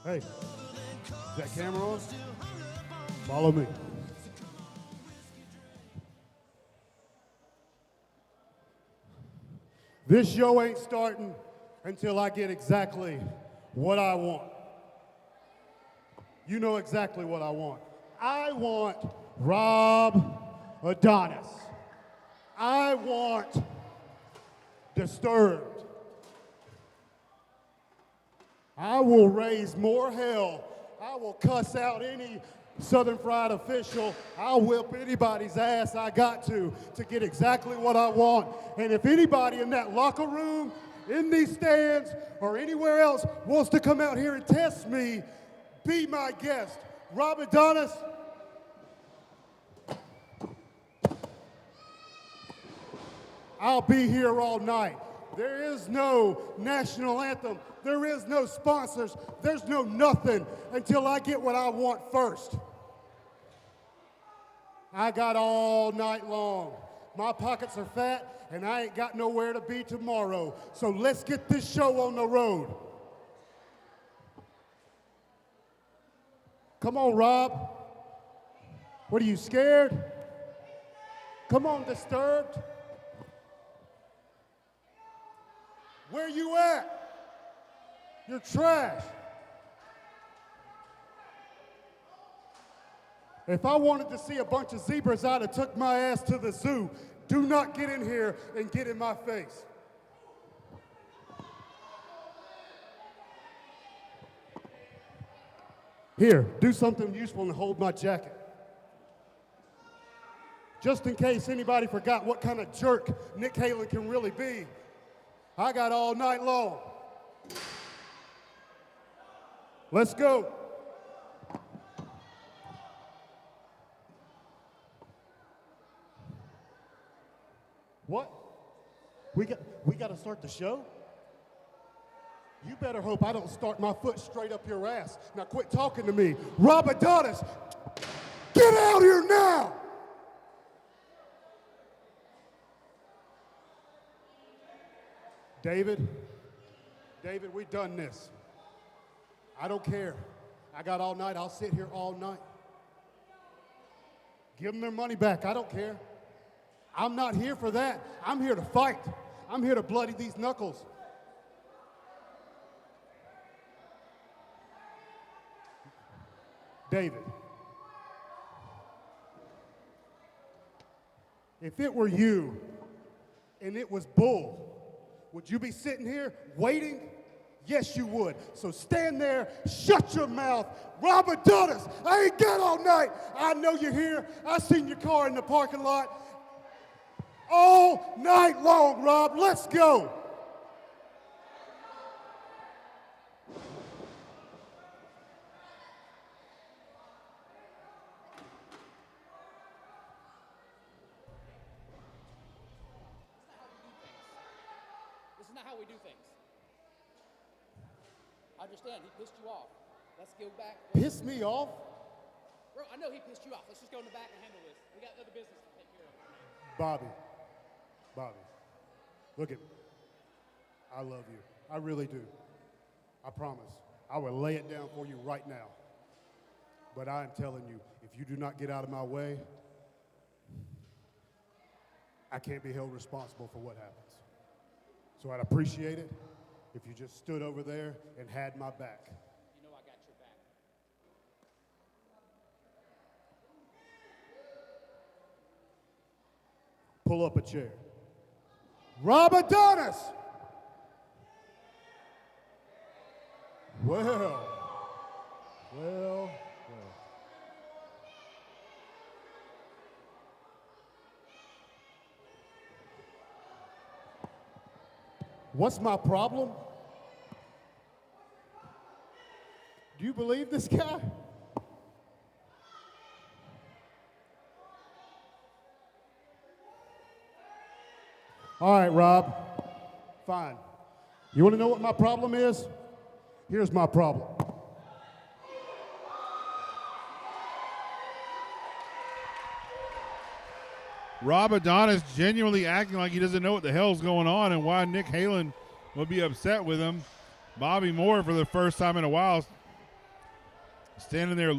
Hey, is that camera on? Follow me. This show ain't starting until I get exactly what I want. You know exactly what I want. I want Rob Adonis. I want Disturbed. I will raise more hell. I will cuss out any Southern Fried official. I'll whip anybody's ass I got to get exactly what I want. And if anybody in that locker room, in these stands, or anywhere else wants to come out here and test me, be my guest. Rob Adonis. I'll be here all night. There is no national anthem. There is no sponsors. There's no nothing until I get what I want first. I got all night long. My pockets are fat, and I ain't got nowhere to be tomorrow. So let's get this show on the road. Come on, Rob. What, are you scared? Come on, Disturbed. Where you at? You're trash. If I wanted to see a bunch of zebras, I'd have took my ass to the zoo. Do not get in here and get in my face. Here, do something useful and hold my jacket. Just in case anybody forgot what kind of jerk Nick Halen can really be. I got all night long. Let's go. What? We got to start the show? You better hope I don't start my foot straight up your ass. Now quit talking to me. Rob Adonis, get out here now! David, we done this. I don't care. I got all night. I'll sit here all night. Give them their money back. I don't care. I'm not here for that. I'm here to fight. I'm here to bloody these knuckles. David, if it were you and it was bull, would you be sitting here waiting? Yes, you would. So stand there, shut your mouth. Rob Adonis, I ain't got all night. I know you're here. I seen your car in the parking lot. All night long, Rob. Let's go. How we do things. I understand, he pissed you off. Let's go back. Piss me off? Bro, I know he pissed you off. Let's just go in the back and handle this. We got other business to take care of. Bobby, look at me. I love you. I really do. I promise. I will lay it down for you right now. But I am telling you, if you do not get out of my way, I can't be held responsible for what happens. So I'd appreciate it if you just stood over there and had my back. You know I got your back. Pull up a chair. Rob Adonis! Well. What's my problem? Do you believe this guy? All right, Rob. Fine. You want to know what my problem is? Here's my problem. Rob Adonis genuinely acting like he doesn't know what the hell's going on and why Nick Halen would be upset with him. Bobby Moore, for the first time in a while, standing there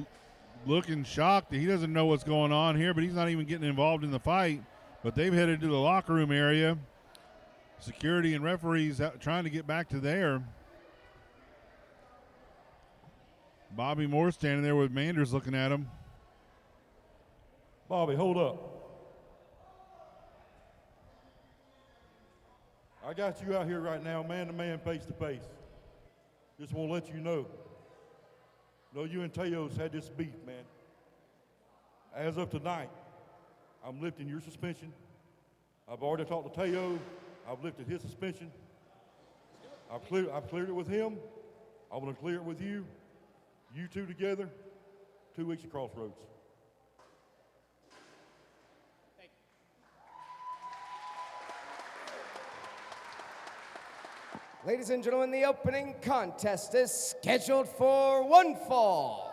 looking shocked that he doesn't know what's going on here, but he's not even getting involved in the fight. But they've headed to the locker room area. Security and referees trying to get back to there. Bobby Moore standing there with Manders looking at him. Bobby, hold up. I got you out here right now, man to man, face to face. Just want to let you know. You and Teos had this beef, man. As of tonight, I'm lifting your suspension. I've already talked to Teo. I've lifted his suspension. I've cleared it with him. I'm going to clear it with you. You two together, 2 weeks at Crossroads. Thank you. Ladies and gentlemen, the opening contest is scheduled for one fall.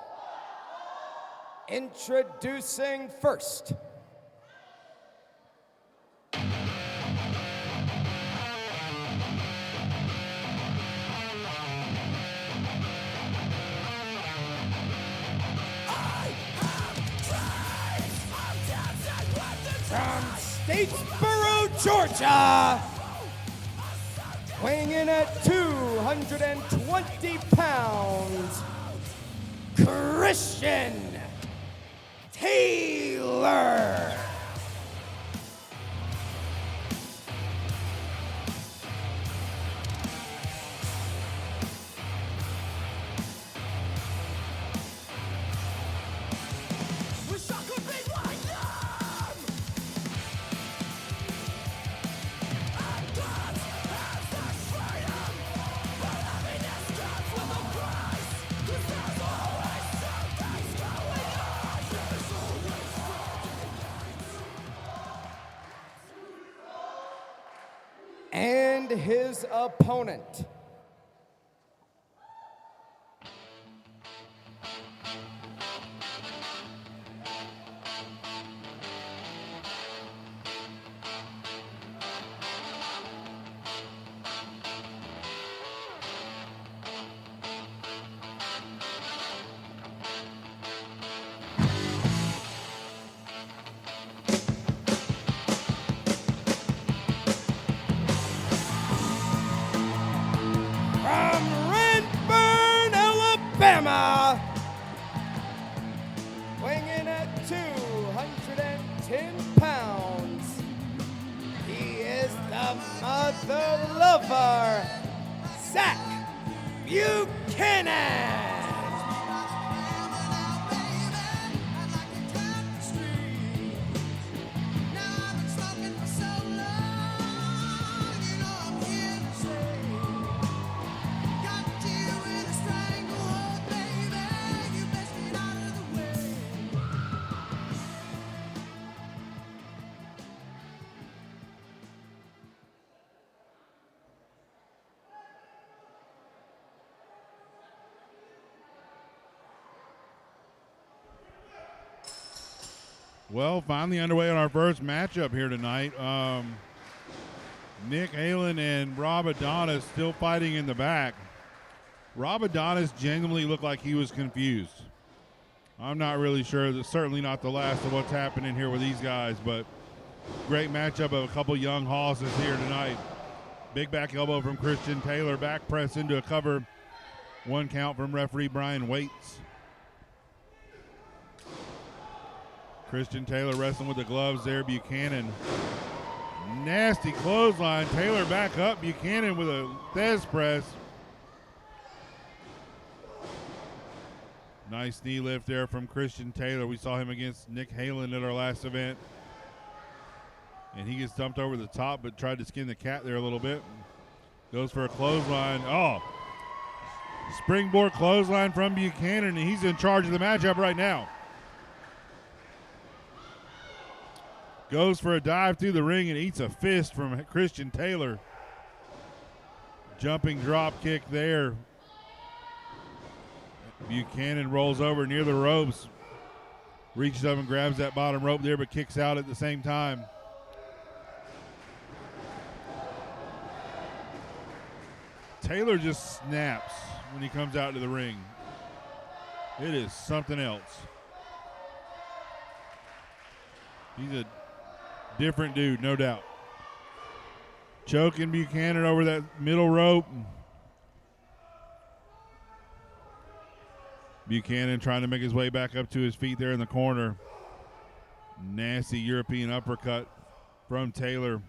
Introducing first, from Statesboro, Georgia, weighing in at 220 pounds, Christian Taylor. And his opponent, Alabama, weighing in at 210 pounds. He is the mother lover, Zach Buchanan. Well, finally underway on our first matchup here tonight. Nick Halen and Rob Adonis still fighting in the back. Rob Adonis genuinely looked like he was confused. I'm not really sure. That's certainly not the last of what's happening here with these guys, but great matchup of a couple young hosses here tonight. Big back elbow from Christian Taylor. Back press into a cover. 1 count from referee Brian Waits. Christian Taylor wrestling with the gloves there. Buchanan. Nasty clothesline. Taylor back up. Buchanan with a Thez press. Nice knee lift there from Christian Taylor. We saw him against Nick Halen at our last event. And he gets dumped over the top, but tried to skin the cat there a little bit. Goes for a clothesline. Oh, springboard clothesline from Buchanan, and he's in charge of the matchup right now. Goes for a dive through the ring and eats a fist from Christian Taylor. Jumping drop kick there. Buchanan rolls over near the ropes. Reaches up and grabs that bottom rope there, but kicks out at the same time. Taylor just snaps when he comes out to the ring. It is something else. He's a different dude, no doubt. Choking Buchanan over that middle rope. Buchanan trying to make his way back up to his feet there in the corner. Nasty European uppercut from Taylor.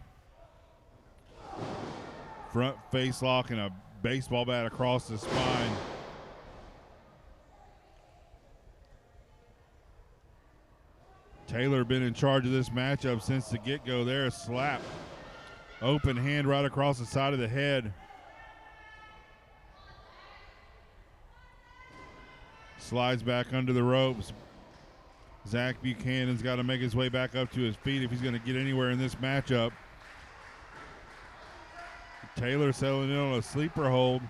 Front face lock and a baseball bat across the spine. Taylor been in charge of this matchup since the get-go there. A slap. Open hand right across the side of the head. Slides back under the ropes. Zach Buchanan's got to make his way back up to his feet if he's going to get anywhere in this matchup. Taylor settling in on a sleeper hold.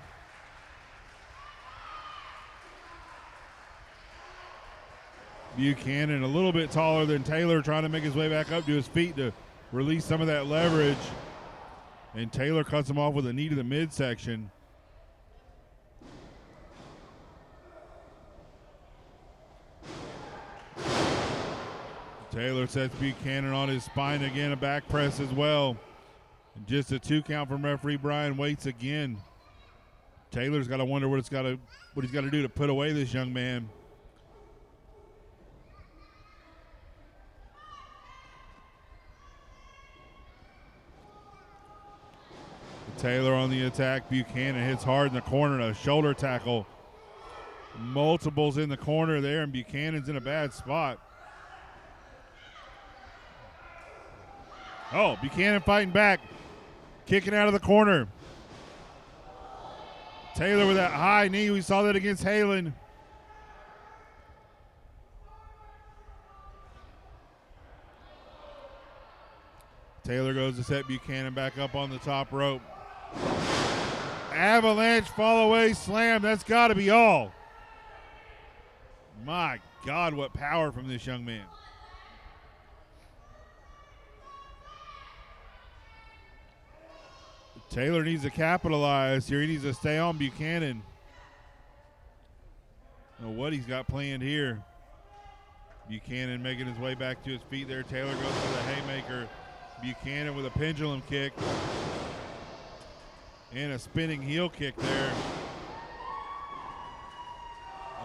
Buchanan a little bit taller than Taylor, trying to make his way back up to his feet to release some of that leverage. And Taylor cuts him off with a knee to the midsection. Taylor sets Buchanan on his spine again, a back press as well. And just a 2 count from referee Brian Waits again. Taylor's got to wonder what he's got to do to put away this young man. Taylor on the attack. Buchanan hits hard in the corner, a shoulder tackle. Multiples in the corner there, and Buchanan's in a bad spot. Oh, Buchanan fighting back. Kicking out of the corner. Taylor with that high knee. We saw that against Halen. Taylor goes to set Buchanan back up on the top rope. Avalanche fall away slam. That's got to be all. My God, what power from this young man. Taylor needs to capitalize here. He needs to stay on Buchanan. I don't know what he's got planned here. Buchanan making his way back to his feet there. Taylor goes for the haymaker. Buchanan with a pendulum kick. And a spinning heel kick there.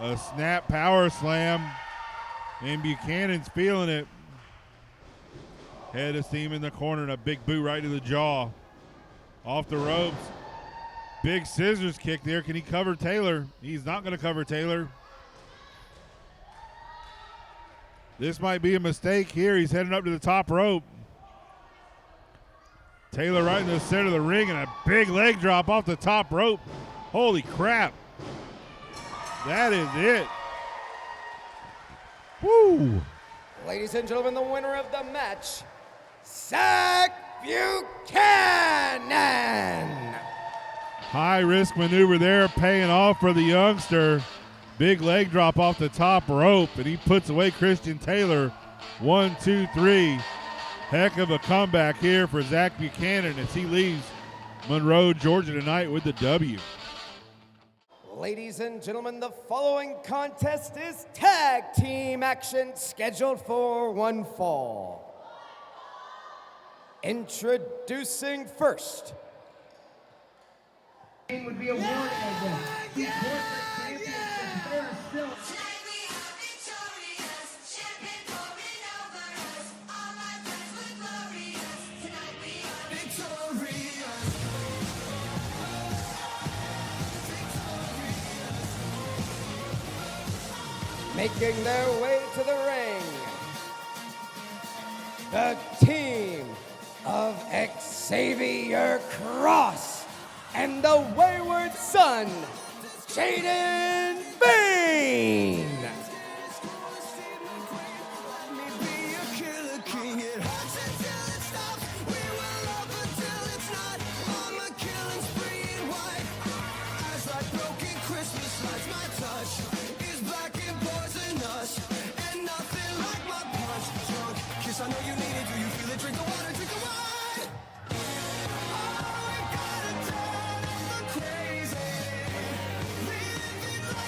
A snap power slam. And Buchanan's feeling it. Head of steam in the corner and a big boot right to the jaw. Off the ropes. Big scissors kick there. Can he cover Taylor? He's not going to cover Taylor. This might be a mistake here. He's heading up to the top rope. Taylor right in the center of the ring and a big leg drop off the top rope. Holy crap. That is it. Woo. Ladies and gentlemen, the winner of the match, Zach Buchanan. High risk maneuver there, paying off for the youngster. Big leg drop off the top rope, and he puts away Christian Taylor. 1, 2, 3. Heck of a comeback here for Zach Buchanan as he leaves Monroe, Georgia tonight with the W. Ladies and gentlemen, the following contest is tag team action scheduled for one fall. Introducing first. Would be awarded as a corporate championship. They are still. Making their way to the ring, the team of Xavier Cross and the Wayward Son, Jaden Bain. I know you need it, do you feel it? Drink the water, drink the wine. Oh, we gotta turn the crazy. Living like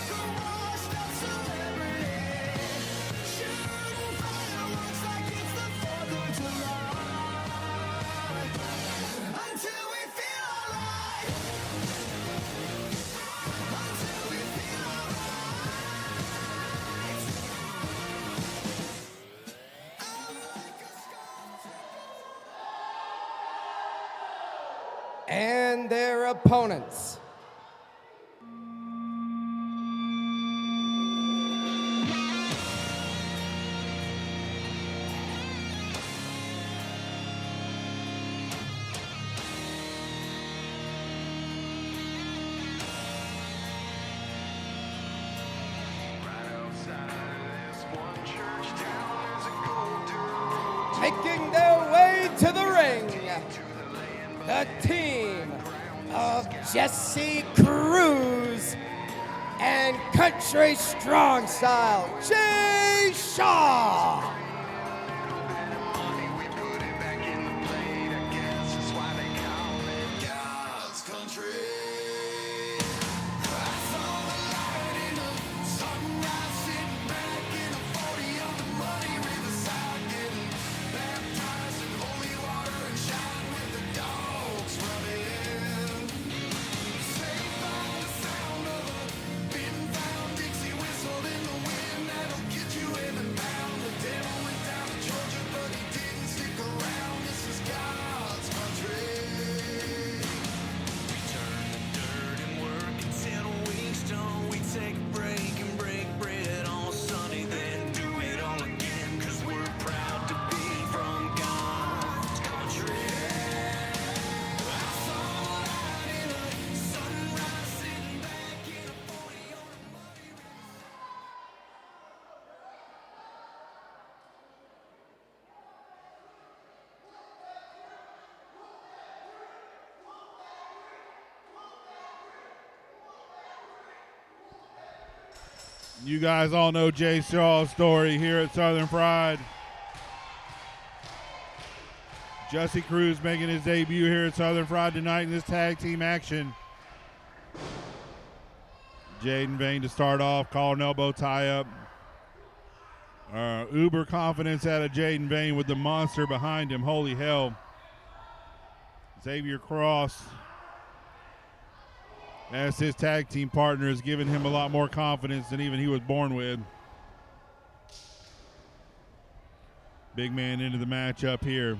and their opponents. Making their way to the ring, the team of Jesse Cruz and Country Strong Style, Jay Shaw. You guys all know Jay Shaw's story here at Southern Fried. Jesse Cruz making his debut here at Southern Fried tonight in this tag team action. Jaden Vane to start off, call an elbow tie-up. Uber confidence out of Jaden Vane with the monster behind him. Holy hell. Xavier Cross, as his tag team partner, has given him a lot more confidence than even he was born with. Big man into the matchup here.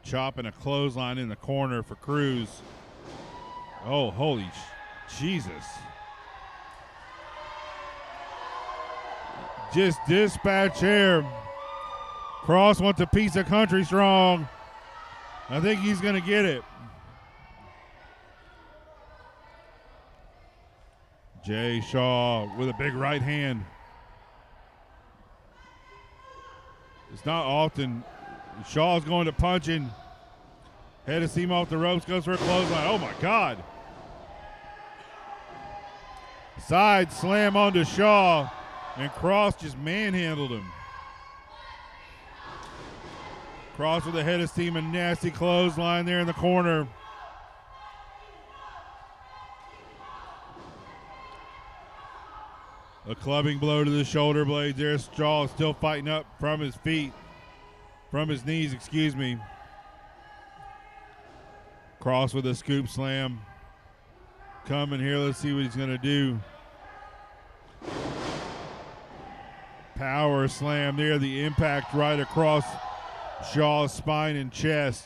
Chopping a clothesline in the corner for Cruz. Oh, holy Jesus. Just dispatch here. Cross wants a piece of Country Strong. I think he's going to get it. Jay Shaw with a big right hand. It's not often Shaw's going to punching. Head of steam off the ropes, goes for a clothesline. Oh my God. Side slam onto Shaw, and Cross just manhandled him. Cross with a head of steam and nasty clothesline there in the corner. A clubbing blow to the shoulder blades there. Shaw still fighting up from his feet. From his knees, excuse me. Cross with a scoop slam. Coming here, let's see what he's going to do. Power slam there. The impact right across Shaw's spine and chest.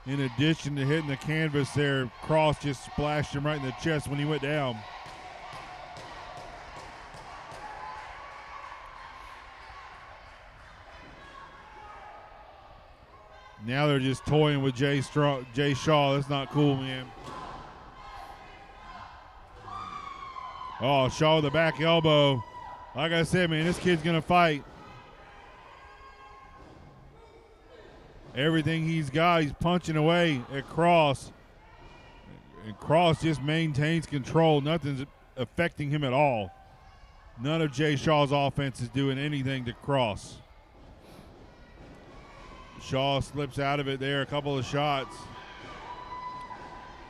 In addition to hitting the canvas there, Cross just splashed him right in the chest when he went down. Now they're just toying with Jay Shaw. That's not cool, man. Oh, Shaw with the back elbow. Like I said, man, this kid's going to fight. Everything he's got, he's punching away at Cross. And Cross just maintains control. Nothing's affecting him at all. None of Jay Shaw's offense is doing anything to Cross. Shaw slips out of it there, a couple of shots.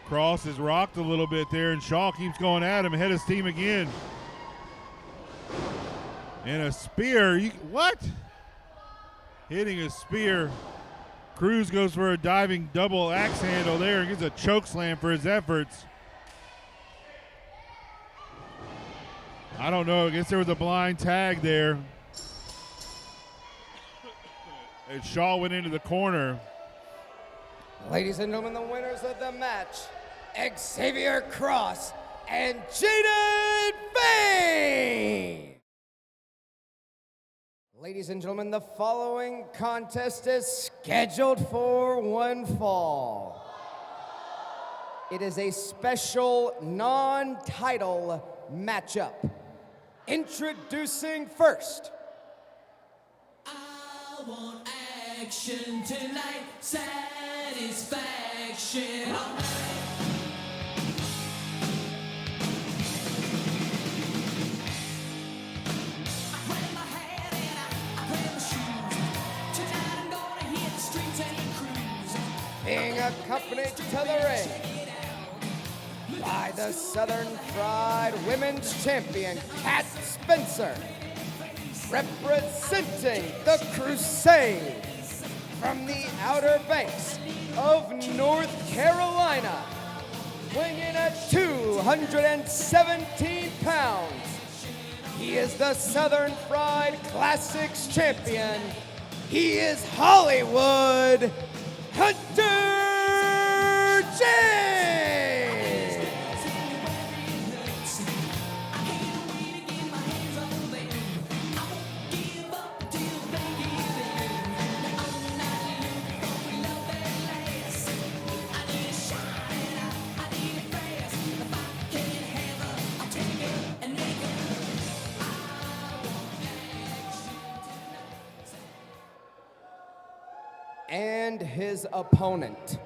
Cross is rocked a little bit there, and Shaw keeps going at him. Head of steam again. And a spear. What? Hitting a spear. Cruz goes for a diving double axe handle there and gets a choke slam for his efforts. I don't know. I guess there was a blind tag there. And Shaw went into the corner. Ladies and gentlemen, the winners of the match, Xavier Cross and Jaden Fain. Ladies and gentlemen, the following contest is scheduled for one fall. It is a special non-title matchup. Introducing first, I want action tonight, satisfaction all night. I grab my hat and I grab my shoes. Tonight I'm gonna hit the streets and cruise. being accompanied to the ring by the Southern Fried Women's Champion, Kat Spencer, representing the Crusade from the Outer Banks of North Carolina, weighing in at 217 pounds. He is the Southern Fried Classics champion. He is Hollywood Hunter James. And his opponent.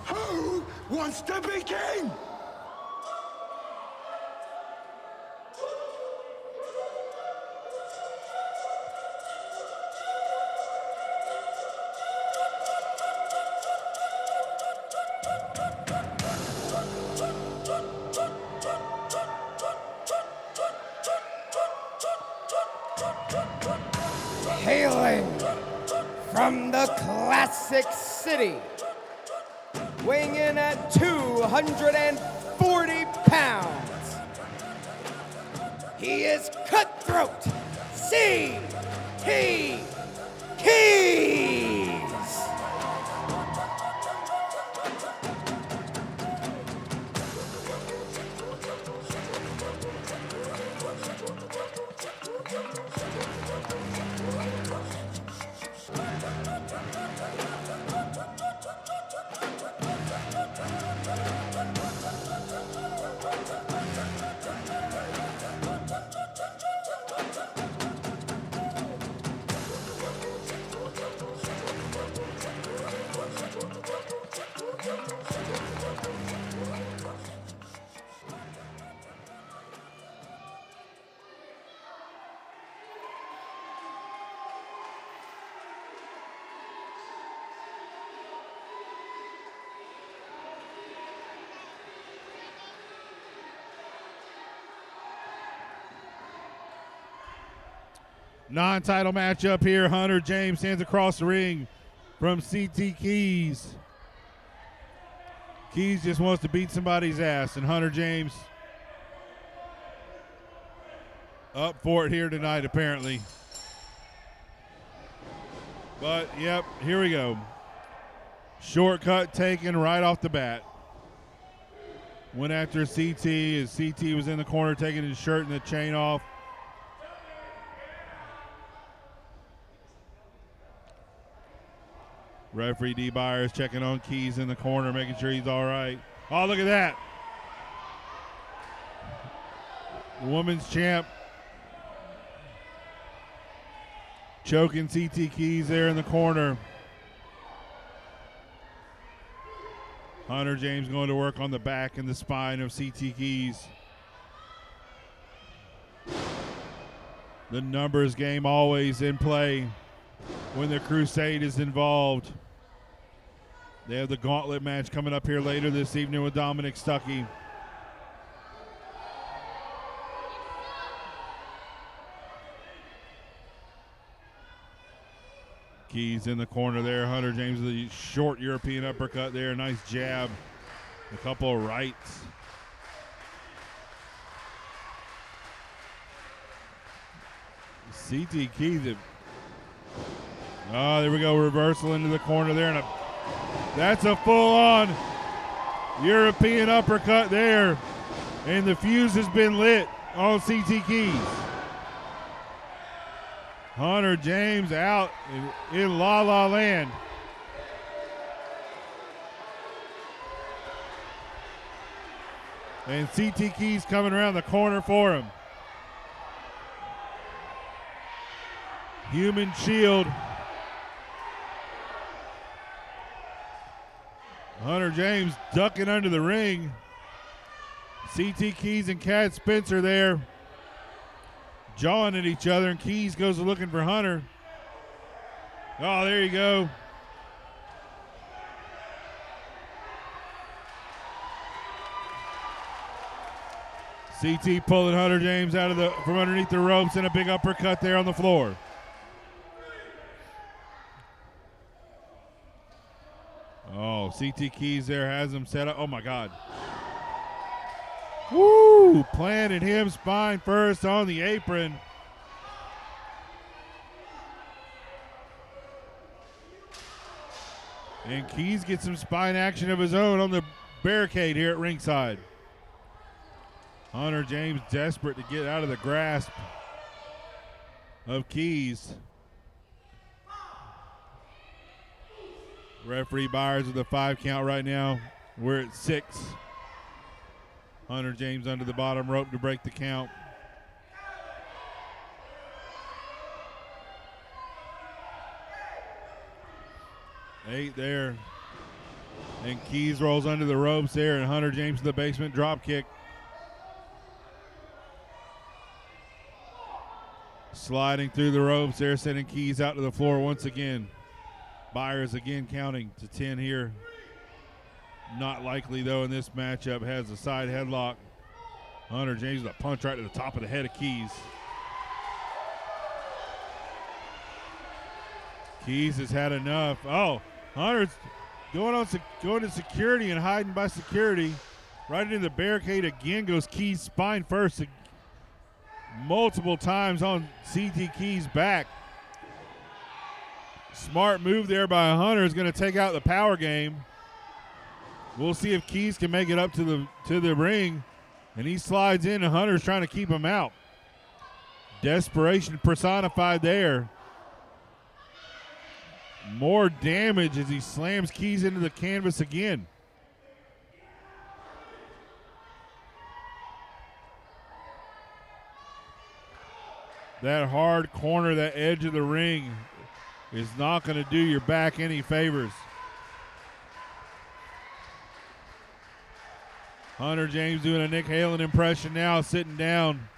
Who wants to be king? Halen from the Classic City, weighing in at 240 pounds. He is Cutthroat C.T. Keys. Non-title matchup here. Hunter James stands across the ring from CT Keys. Keys just wants to beat somebody's ass, and Hunter James up for it here tonight, apparently. But, yep, here we go. Shortcut taken right off the bat. Went after CT as CT was in the corner taking his shirt and the chain off. Referee D. Byers checking on Keys in the corner, making sure he's all right. Oh, look at that. The women's champ choking CT Keys there in the corner. Hunter James going to work on the back and the spine of CT Keys. The numbers game always in play when the Crusade is involved. They have the gauntlet match coming up here later this evening with Dominic Stuckey. Keys in the corner there. Hunter James with the short European uppercut there. Nice jab. A couple of rights. CT Keys Oh, there we go. Reversal into the corner there. And that's a full-on European uppercut there. And the fuse has been lit on CT Keys. Hunter James out in La La Land. And CT Keys coming around the corner for him. Human Shield. Hunter James ducking under the ring. CT Keys and Cat Spencer there jawing at each other, and Keys goes looking for Hunter. Oh, there you go. CT pulling Hunter James out of from underneath the ropes, and a big uppercut there on the floor. Oh, CT Keys there has him set up. Oh, my God. Woo! Planted him spine first on the apron. And Keys gets some spine action of his own on the barricade here at ringside. Hunter James desperate to get out of the grasp of Keys. Referee Byers with a 5 count right now. We're at 6. Hunter James under the bottom rope to break the count. Eight there. And Keys rolls under the ropes there, and Hunter James in the basement drop kick. Sliding through the ropes there, sending Keys out to the floor once again. Byers again counting to 10 here. Not likely, though, in this matchup. Has a side headlock. Hunter James with a punch right to the top of the head of Keys. Keys has had enough. Oh, Hunter's going to security and hiding by security. Right into the barricade again goes Keys spine first. Multiple times on CT Keys' back. Smart move there by Hunter is going to take out the power game. We'll see if Keys can make it up to the ring. And he slides in, and Hunter's trying to keep him out. Desperation personified there. More damage as he slams Keys into the canvas again. That hard corner, that edge of the ring is not going to do your back any favors. Hunter James doing a Nick Halen impression now, sitting down.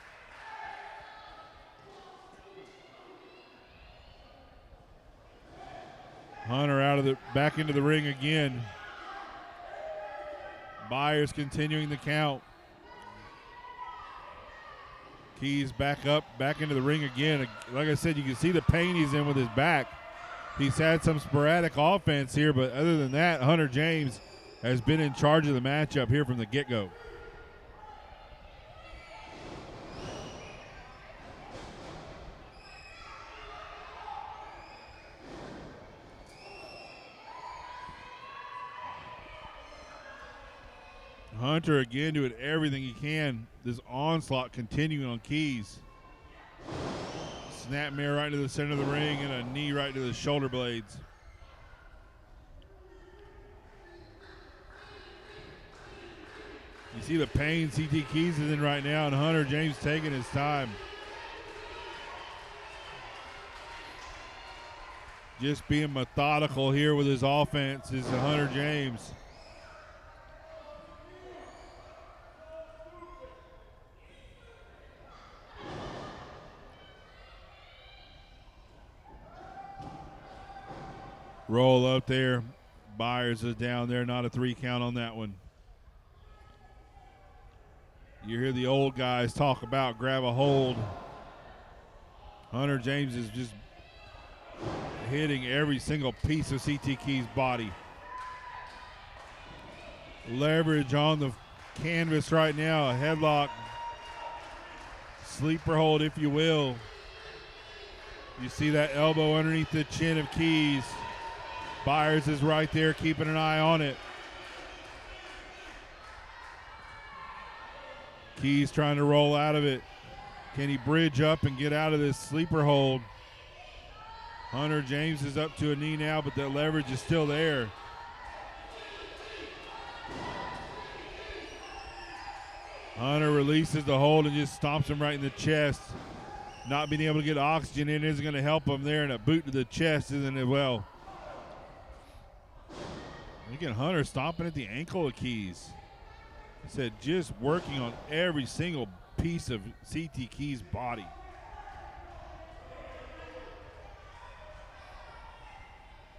Hunter back into the ring again. Byers continuing the count. Keys back up, back into the ring again. Like I said, you can see the pain he's in with his back. He's had some sporadic offense here, but other than that, Hunter James has been in charge of the matchup here from the get-go. Hunter again doing everything he can. This onslaught continuing on Keys. Snapmare right to the center of the ring and a knee right to the shoulder blades. You see the pain CT Keys is in right now, and Hunter James taking his time. Just being methodical here with his offense is Hunter James. Roll up there. Byers is down there. Not a 3 count on that one. You hear the old guys talk about grab a hold. Hunter James is just hitting every single piece of CT Keys' body. Leverage on the canvas right now. A headlock. Sleeper hold, if you will. You see that elbow underneath the chin of Keys. Byers is right there keeping an eye on it. Keys trying to roll out of it. Can he bridge up and get out of this sleeper hold? Hunter James is up to a knee now, but the leverage is still there. Hunter releases the hold and just stomps him right in the chest. Not being able to get oxygen in isn't going to help him there, and a boot to the chest isn't as well. Again, Hunter stomping at the ankle of Keys. He said just working on every single piece of CT Keys' body.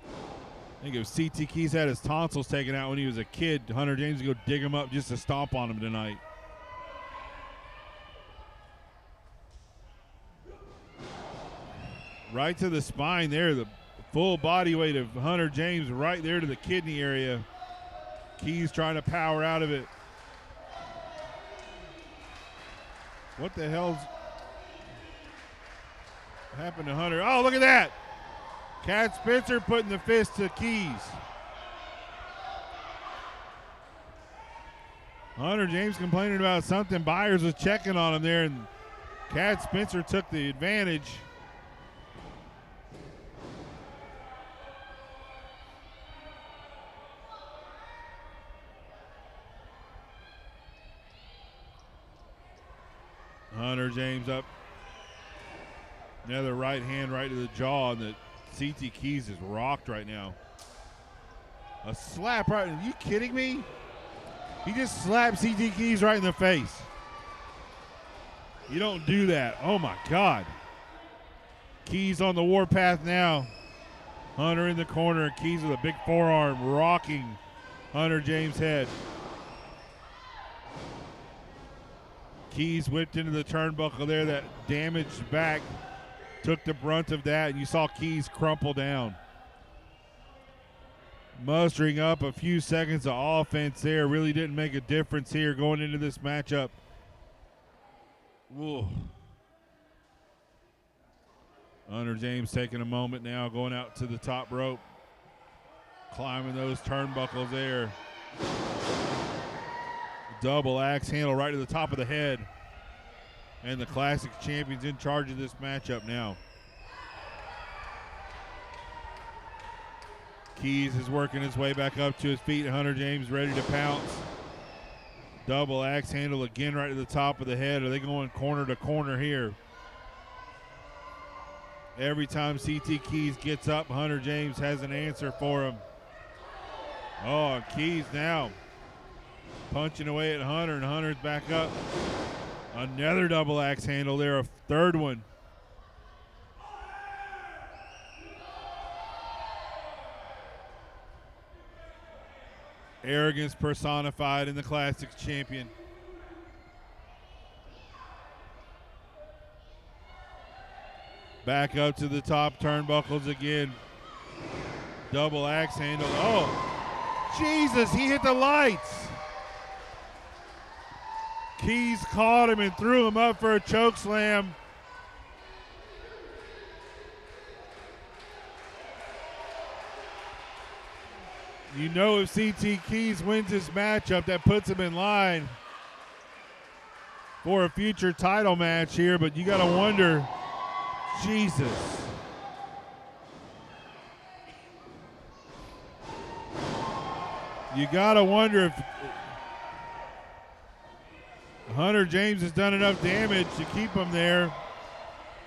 I think if CT Keys had his tonsils taken out when he was a kid, Hunter James would go dig him up just to stomp on him tonight. Right to the spine there, the full body weight of Hunter James right there to the kidney area. Keys trying to power out of it. What the hell's happened to Hunter? Oh, look at that. Cat Spencer putting the fist to Keys. Hunter James complaining about something. Byers was checking on him there, and Cat Spencer took the advantage. Hunter James up. Another right hand right to the jaw, and the CT Keys is rocked right now. A slap right. Are you kidding me? He just slapped CT Keys right in the face. You don't do that. Oh my God. Keys on the warpath now. Hunter in the corner. Keys with a big forearm rocking Hunter James' head. Keys whipped into the turnbuckle there. That damaged back took the brunt of that, and you saw Keys crumple down. Mustering up a few seconds of offense there. Really didn't make a difference here going into this matchup. Whoa. Hunter James taking a moment now, going out to the top rope. Climbing those turnbuckles there. Double axe handle right to the top of the head. And the Classic champion's in charge of this matchup now. Keys is working his way back up to his feet. Hunter James ready to pounce. Double axe handle again right to the top of the head. Are they going corner to corner here? Every time CT Keys gets up, Hunter James has an answer for him. Oh, and Keys now punching away at Hunter, and Hunter's back up. Another double axe handle there, a third one. Arrogance personified in the Classics champion. Back up to the top turnbuckles again. Double axe handle. Oh, Jesus, he hit the lights. Keys caught him and threw him up for a choke slam. You know, if CT Keys wins this matchup, that puts him in line for a future title match here, but you got to wonder, Jesus. You got to wonder if Hunter James has done enough damage to keep him there.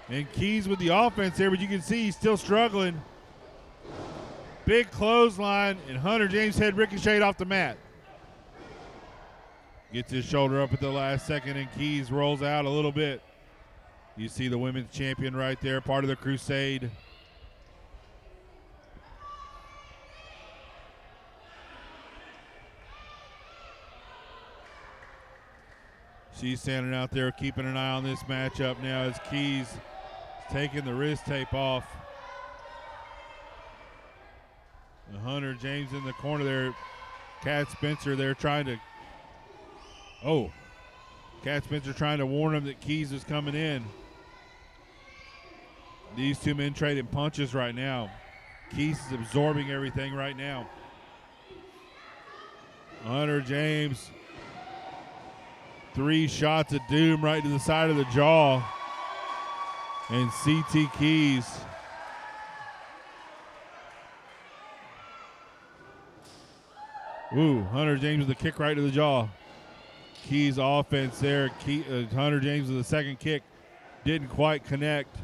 And Keys with the offense there, but you can see he's still struggling. Big clothesline, and Hunter James' head ricocheted off the mat. Gets his shoulder up at the last second, and Keys rolls out a little bit. You see the women's champion right there, part of the Crusade. She's standing out there keeping an eye on this matchup now as Keys is taking the wrist tape off. And Hunter James in the corner there. Cat Spencer there trying to. Oh. Cat Spencer trying to warn him that Keys is coming in. These two men trading punches right now. Keys is absorbing everything right now. Hunter James, 3 shots of doom right to the side of the jaw. And CT Keys Hunter James with a kick right to the jaw. Keys offense there. Hunter James with the second kick. Didn't quite connect.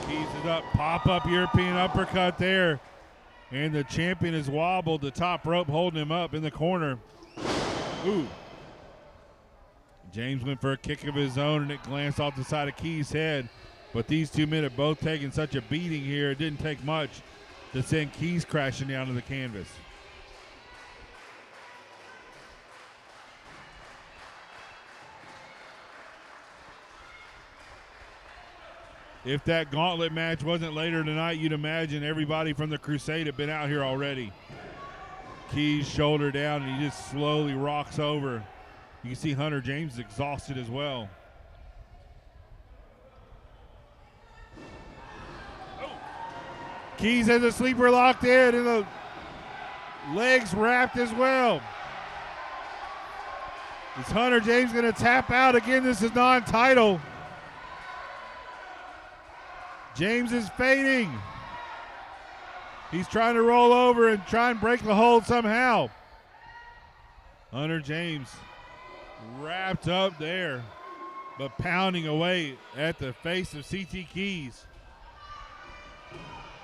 Keys is up. Pop-up European uppercut there. And the champion is wobbled. The top rope holding him up in the corner. Ooh. James went for a kick of his own, and it glanced off the side of Keys' head. But these two men have both taken such a beating here, it didn't take much to send Keys crashing down to the canvas. If that gauntlet match wasn't later tonight, you'd imagine everybody from the Crusade had been out here already. Keys shoulder down, and he just slowly rocks over. You can see Hunter James is exhausted as well. Keys has a sleeper locked in, and the legs wrapped as well. Is Hunter James going to tap out again? This is non-title. James is fading. He's trying to roll over and try and break the hold somehow. Hunter James wrapped up there, but pounding away at the face of CT Keys.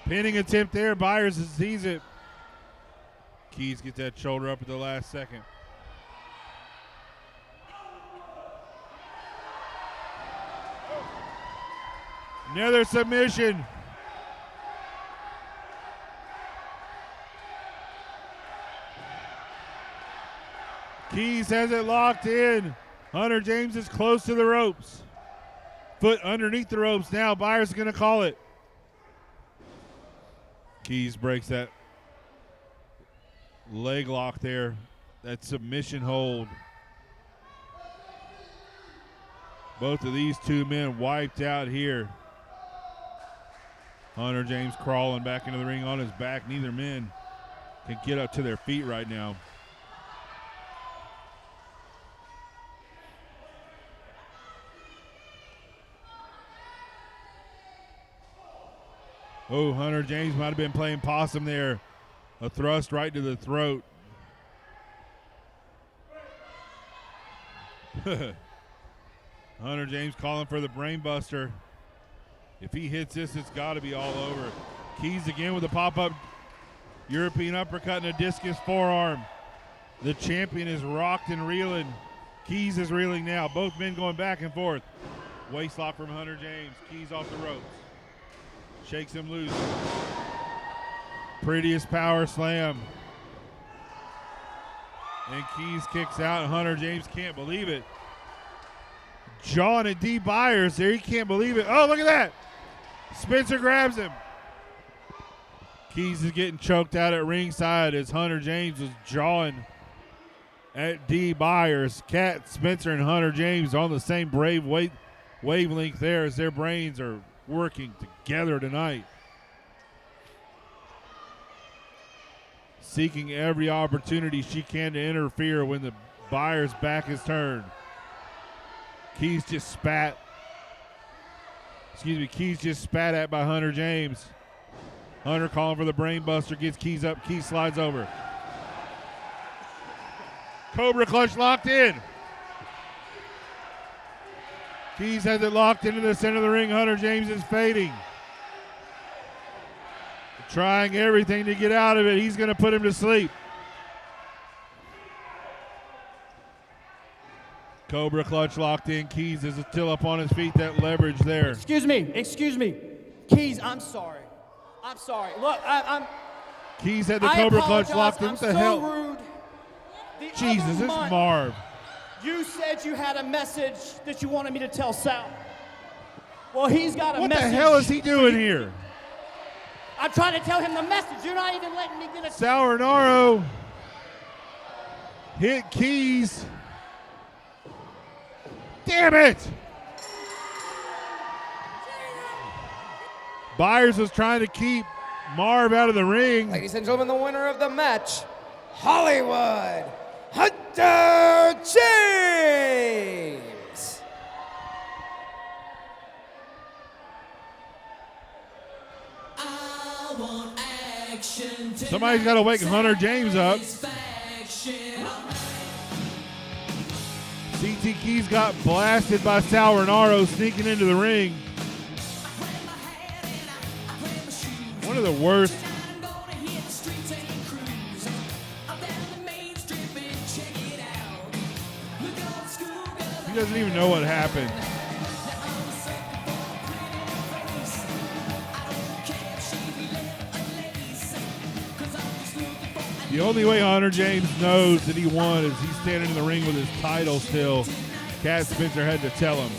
Pinning attempt there. Byers sees it. Keys gets that shoulder up at the last second. Another submission. Keys has it locked in. Hunter James is close to the ropes. Foot underneath the ropes now. Byers is going to call it. Keys breaks that leg lock there. That submission hold. Both of these two men wiped out here. Hunter James crawling back into the ring on his back. Neither man can get up to their feet right now. Oh, Hunter James might have been playing possum there. A thrust right to the throat. Hunter James calling for the brain buster. If he hits this, it's got to be all over. Keys again with a pop-up European uppercut and a discus forearm. The champion is rocked and reeling. Keys is reeling now. Both men going back and forth. Waist lock from Hunter James. Keys off the ropes. Shakes him loose. Prettiest power slam. And Keys kicks out. Hunter James can't believe it. John and D. Byers there. He can't believe it. Oh, look at that. Spencer grabs him. Keys is getting choked out at ringside as Hunter James was jawing at D. Byers. Cat, Spencer, and Hunter James on the same brave wavelength there as their brains are working together tonight. Seeking every opportunity she can to interfere when the Byers' back is turned. Keys just spat at by Hunter James. Hunter calling for the brain buster, gets Keys up, Keys slides over. Cobra clutch locked in. Keys has it locked into the center of the ring. Hunter James is fading. Trying everything to get out of it. He's going to put him to sleep. Cobra clutch locked in. Keys is still up on his feet. That leverage there. Excuse me. Keys, I'm sorry. Look, I'm Keys had the Cobra clutch locked in. What the hell? Rude. Jesus, this is Marv. You said you had a message that you wanted me to tell Sal. Well, he's got a message. What the hell is he doing here? I'm trying to tell him the message. You're not even letting me get a... Sal Rinauro hit Keys. Damn it! Byers was trying to keep Marv out of the ring. Ladies and gentlemen, the winner of the match, Hollywood Hunter James. I want action. Somebody's got to wake Hunter James up. CT Keys got blasted by Sal Renaro sneaking into the ring. One of the worst. He doesn't even know what happened. The only way Hunter James knows that he won is he's standing in the ring with his title still. Cat Spencer had to tell him.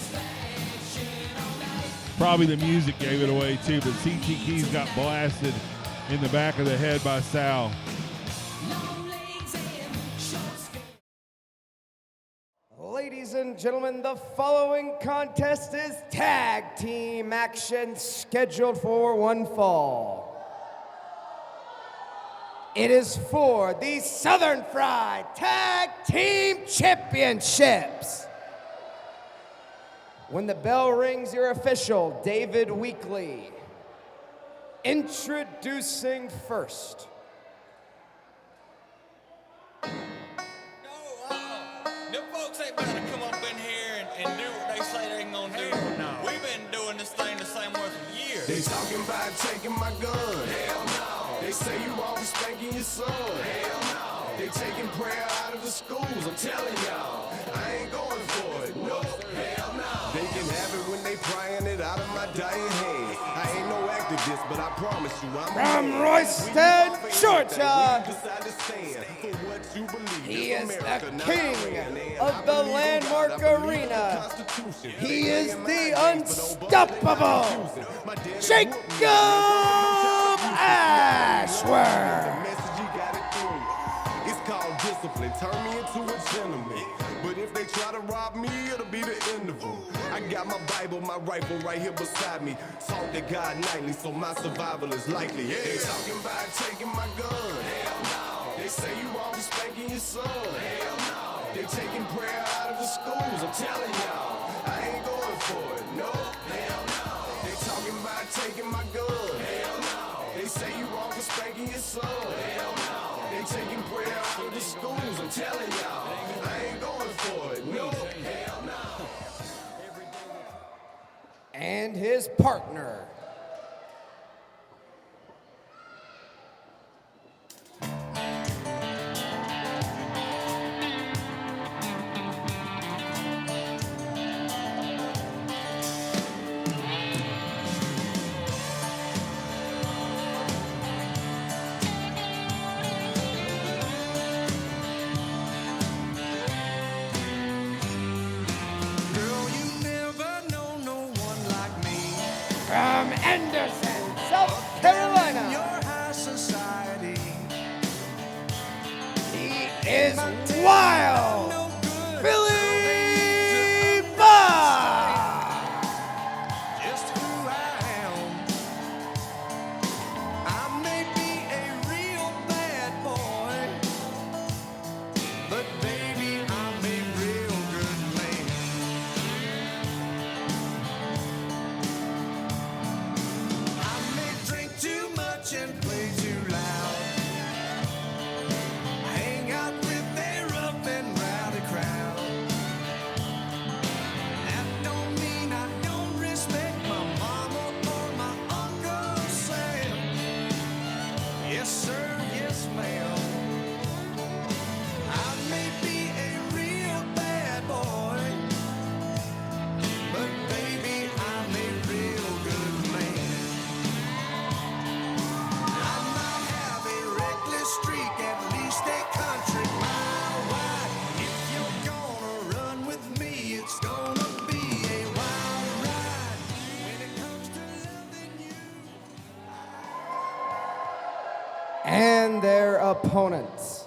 Probably the music gave it away too, but CT Keys got blasted in the back of the head by Sal. Ladies and gentlemen, the following contest is tag team action scheduled for one fall. It is for the Southern Fried Tag Team Championships. When the bell rings, your official, David Weekley. Introducing first. Them folks ain't better come up in here and do what they say they ain't gonna do. No. We've been doing this thing the same way for years. They talking about taking my gun. Hell no. They say you always spanking your son. Hell no. They taking prayer out of the schools. I'm telling y'all, I ain't going for it. No. Hell no. They can have it when they prying it out of my dying hands. I ain't no activist, but I promise you I'm From Royston, Georgia, he is the king of the Landmark Arena. He is the unstoppable Jacob Ashworth. It's called discipline. Turn me into a gentleman. But if they try to rob me, it'll be the end of them. I got my Bible, my rifle right here beside me. Talk to God nightly, so my survival is likely. Yeah. They talking about taking my gun. Hell no. They say you always spanking your son. Hell no. They taking prayer out of the schools. I'm telling y'all, I ain't going for it. No. Hell no. They talking about taking my gun. Hell no. They say you always spanking your son. Hell no. They taking prayer out of the schools. I'm telling y'all, I ain't going for it. No. Hell no. And his partner. From Anderson, South Carolina, he is wild, Billy Bob. Just who I am. I may be a real bad boy, but baby, I'm a real good man. I may drink too much and play too loud. Hang out with a rough and rowdy crowd. That don't mean I don't respect my mama or my Uncle Sam. Yes, sir, yes, ma'am. I may be a real bad boy, but baby, I'm a real good man. I might have a reckless streak, at least a country mile wide. If you're gonna run with me, it's gonna be a wild ride. When it comes to loving you. And their opponents.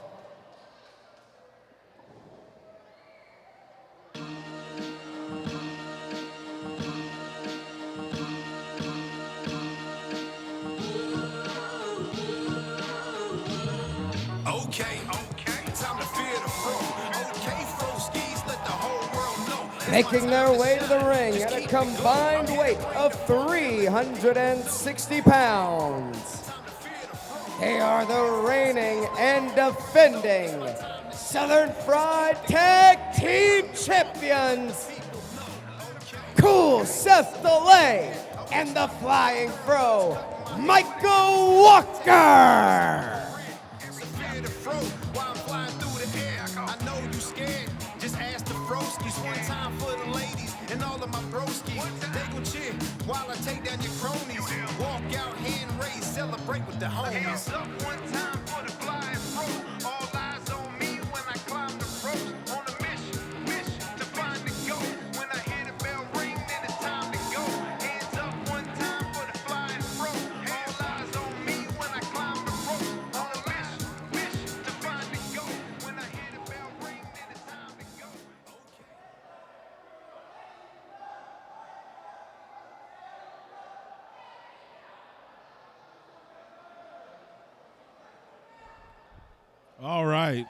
Making their way to the ring at a combined weight of 360 pounds. They are the reigning and defending Southern Fried Tag Team Champions, Cool Seth DeLay and the Flying Fro, Michael Walker. I know you scared. Just ask the broskies. One time for the ladies and all of my broskies. They gon' cheer while I take down your cronies. Walk out, hand raised, celebrate with the homies. Hands up one time for the flying fro. All eyes on me when I climb the ropes. On a mission to find the goal. When I hear the bell ring, then it's time to go. Hands up one time for the flying fro. All eyes on me when I climb the ropes. On a mission to find the goal. When I hear the bell ring, then it's time to go. All right.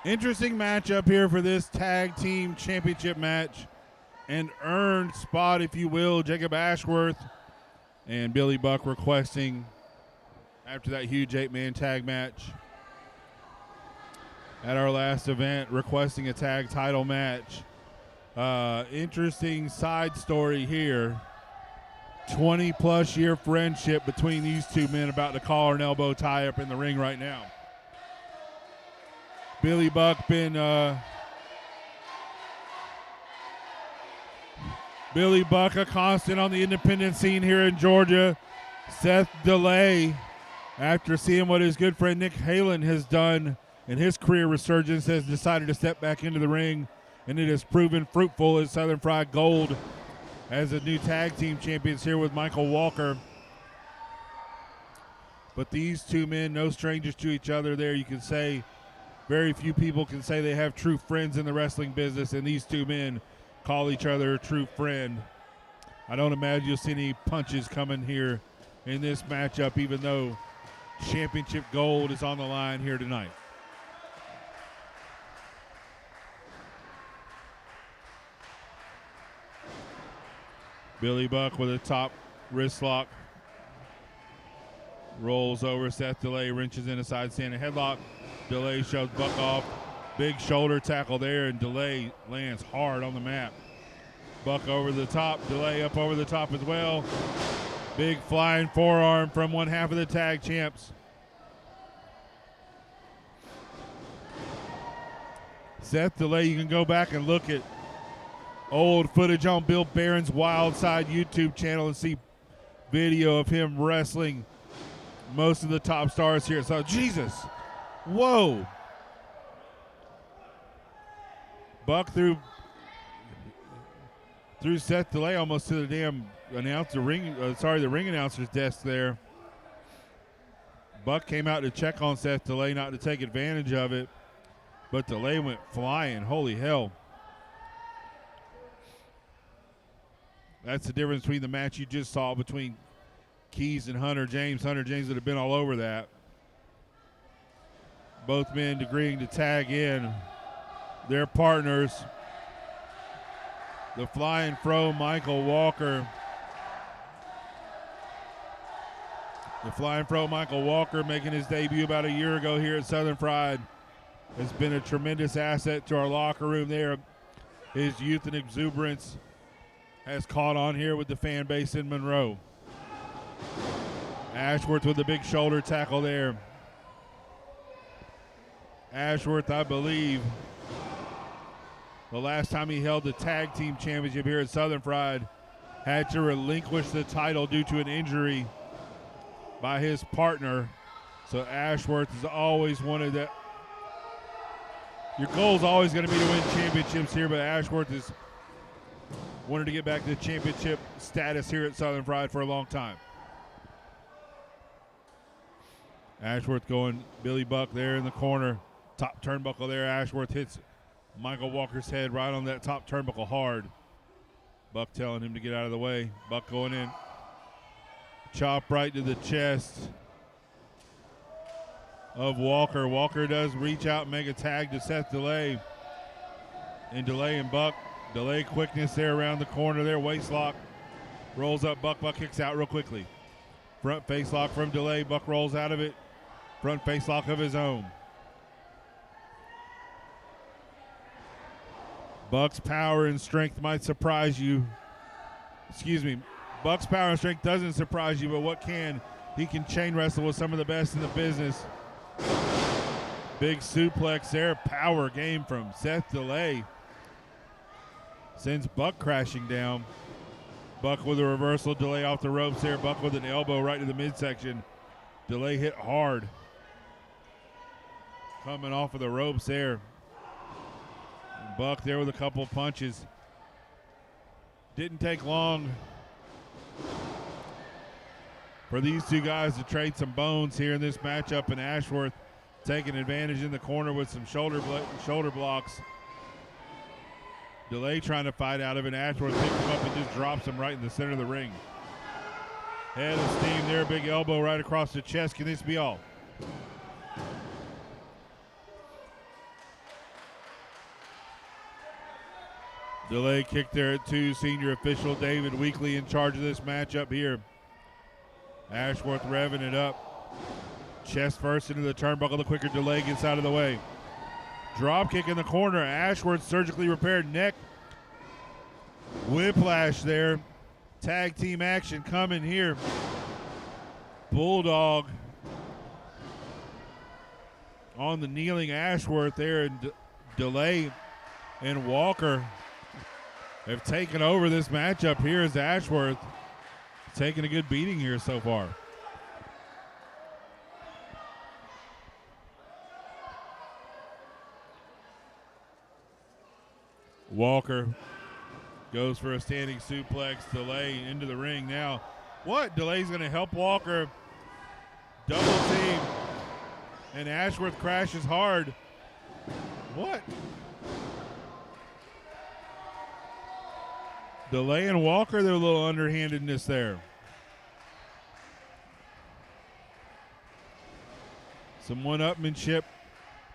Interesting matchup here for this tag team championship match. An earned spot, if you will. Jacob Ashworth and Billy Buck requesting, after that huge 8-man tag match at our last event, requesting a tag title match. Interesting side story here. 20-plus year friendship between these two men, about to collar and elbow tie up in the ring right now. Billy Buck been Billy Buck, a constant on the independent scene here in Georgia. Seth DeLay, after seeing what his good friend Nick Halen has done in his career resurgence, has decided to step back into the ring, and it has proven fruitful as Southern Fried Gold as the new tag team champions here with Michael Walker. But these two men, no strangers to each other there. You can say very few people can say they have true friends in the wrestling business, and these two men call each other a true friend. I don't imagine you'll see any punches coming here in this matchup, even though championship gold is on the line here tonight. Billy Buck with a top wrist lock. Rolls over Seth DeLay, wrenches in a side standing headlock. DeLay shoves Buck off. Big shoulder tackle there, and DeLay lands hard on the mat. Buck over the top, DeLay up over the top as well. Big flying forearm from one half of the tag champs. Seth DeLay, you can go back and look at old footage on Bill Barron's Wild Side YouTube channel and see video of him wrestling most of the top stars here. So, Jesus. Whoa. Buck threw Seth DeLay almost to the damn the ring announcer's desk there. Buck came out to check on Seth DeLay, not to take advantage of it, but DeLay went flying. Holy hell. That's the difference between the match you just saw between Keys and Hunter James. Hunter James would have been all over that. Both men agreeing to tag in their partners. The Flying Fro, Michael Walker. The Flying Fro, Michael Walker, making his debut about a year ago here at Southern Fried, has been a tremendous asset to our locker room there. His youth and exuberance has caught on here with the fan base in Monroe. Ashworth with a big shoulder tackle there. Ashworth, I believe, the last time he held the tag team championship here at Southern Fried, had to relinquish the title due to an injury by his partner. So Ashworth has always wanted that. Your goal is always going to be to win championships here, but Ashworth has wanted to get back to the championship status here at Southern Fried for a long time. Ashworth going, Billy Buck there in the corner. Top turnbuckle there. Ashworth hits Michael Walker's head right on that top turnbuckle hard. Buck telling him to get out of the way. Buck going in. Chop right to the chest of Walker. Walker does reach out and make a tag to Seth DeLay. in Delay and Buck. Delay quickness there around the corner there. Waist lock. Rolls up. Buck kicks out real quickly. Front face lock from Delay. Buck rolls out of it. Front face lock of his own. Buck's power and strength might surprise you. Excuse me. Buck's power and strength doesn't surprise you, but what can? He can chain wrestle with some of the best in the business. Big suplex there. Power game from Seth Delay. Sends Buck crashing down. Buck with a reversal. Delay off the ropes there. Buck with an elbow right to the midsection. Delay hit hard. Coming off of the ropes there. Buck there with a couple of punches. Didn't take long for these two guys to trade some bones here in this matchup, and Ashworth taking advantage in the corner with some shoulder blocks. Delay trying to fight out of it. Ashworth picks him up and just drops him right in the center of the ring. Head of steam there, big elbow right across the chest. Can this be all? Delay kick there at 2. Senior official David Weekley in charge of this matchup here. Ashworth revving it up. Chest first into the turnbuckle. The quicker Delay gets out of the way. Drop kick in the corner. Ashworth surgically repaired neck. Whiplash there. Tag team action coming here. Bulldog on the kneeling Ashworth there, and Delay and Walker have taken over this matchup here as Ashworth taking a good beating here so far. Walker goes for a standing suplex. Delay into the ring now. What? Delay's going to help Walker. Double team. And Ashworth crashes hard. What? Delay and Walker, they're a little underhandedness there. Some one-upmanship.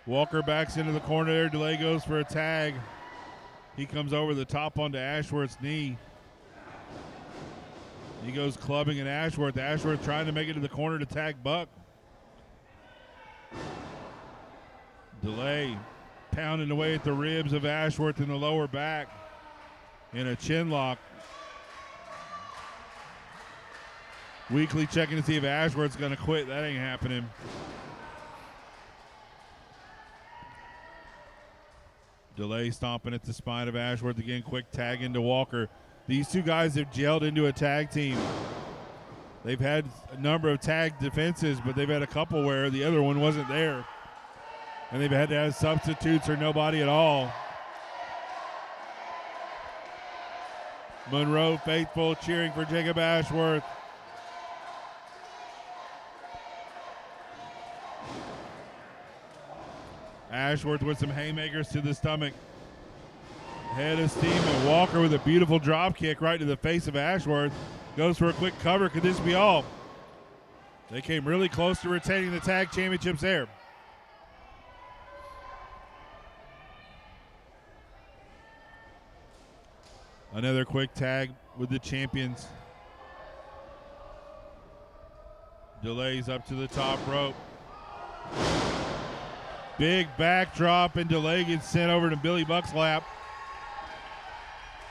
Walker backs into the corner there. Delay goes for a tag. He comes over the top onto Ashworth's knee. He goes clubbing at Ashworth. Ashworth trying to make it to the corner to tag Buck. Delay pounding away at the ribs of Ashworth in the lower back in a chin lock. Weekly checking to see if Ashworth's going to quit. That ain't happening. Delay stomping at the spine of Ashworth again. Quick tag into Walker. These two guys have gelled into a tag team. They've had a number of tag defenses, but they've had a couple where the other one wasn't there. And they've had to have substitutes or nobody at all. Monroe faithful cheering for Jacob Ashworth. Ashworth with some haymakers to the stomach. Head of steam, and Walker with a beautiful drop kick right to the face of Ashworth. Goes for a quick cover. Could this be all? They came really close to retaining the tag championships there. Another quick tag with the champions. Delays up to the top rope. Big backdrop, and Delay gets sent over to Billy Buck's lap.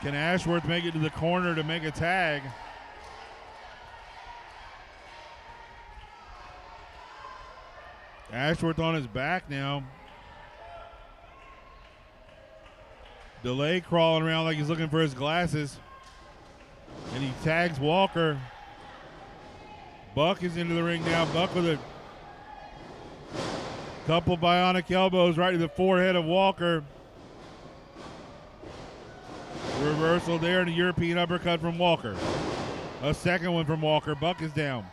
Can Ashworth make it to the corner to make a tag? Ashworth on his back now. Delay crawling around like he's looking for his glasses. And he tags Walker. Buck is into the ring now. Buck with a couple bionic elbows right to the forehead of Walker. Reversal there and a European uppercut from Walker. A second one from Walker. Buck is down.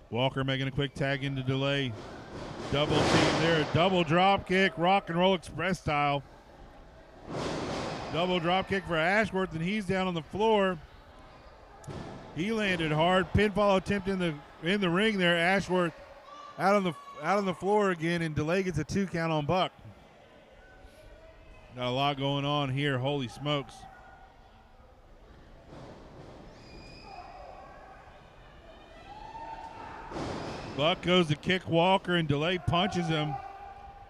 Walker making a quick tag into Delay. Double team there. Double drop kick. Rock and roll express style. Double drop kick for Ashworth, and he's down on the floor. He landed hard. Pinfall attempt in the ring there. Ashworth out on the floor again, and Delay gets a 2 count on Buck. Got a lot going on here. Holy smokes. Buck goes to kick Walker, and Delay punches him.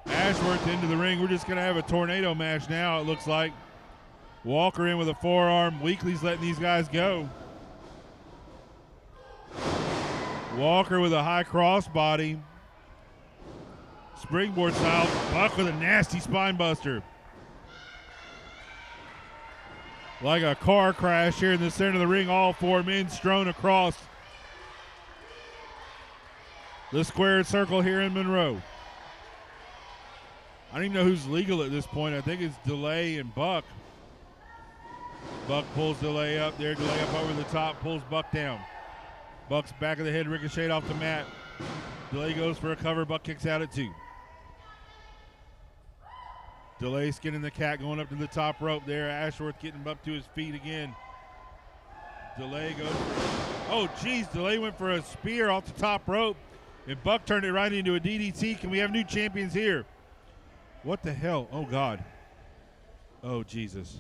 Ashworth into the ring. We're just going to have a tornado match now, it looks like. Walker in with a forearm. Weekly's letting these guys go. Walker with a high crossbody. Springboard style. Buck with a nasty spine buster. Like a car crash here in the center of the ring. All 4 men strewn across the squared circle here in Monroe. I don't even know who's legal at this point. I think it's Delay and Buck. Buck pulls Delay up there. Delay up over the top, pulls Buck down. Buck's back of the head ricocheted off the mat. Delay goes for a cover. Buck kicks out at 2. Delay skinning the cat, going up to the top rope there. Ashworth getting up to his feet again. Delay goes oh, geez. Delay went for a spear off the top rope, and Buck turned it right into a DDT. Can we have new champions here? What the hell? Oh, God. Oh, Jesus.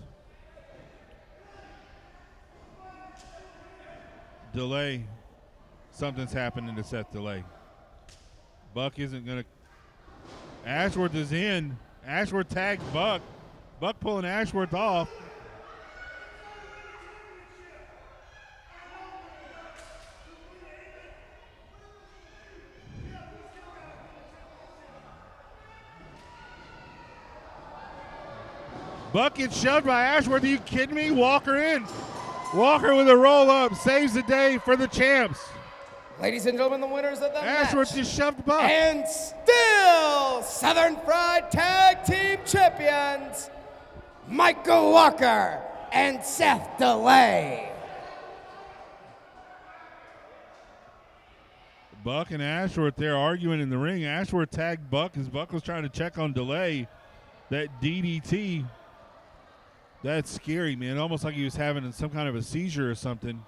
Delay. Something's happening to Seth Delay. Buck isn't going to. Ashworth is in. Ashworth tags Buck. Buck pulling Ashworth off. Buck gets shoved by Ashworth. Are you kidding me? Walker in. Walker with a roll-up. Saves the day for the champs. Ladies and gentlemen, the winners of the Ashworth match. just shoved Buck. And still Southern Fried Tag Team Champions, Michael Walker and Seth Delay. Buck and Ashworth there arguing in the ring. Ashworth tagged Buck as Buck was trying to check on Delay. That DDT, that's scary, man. Almost like he was having some kind of a seizure or something.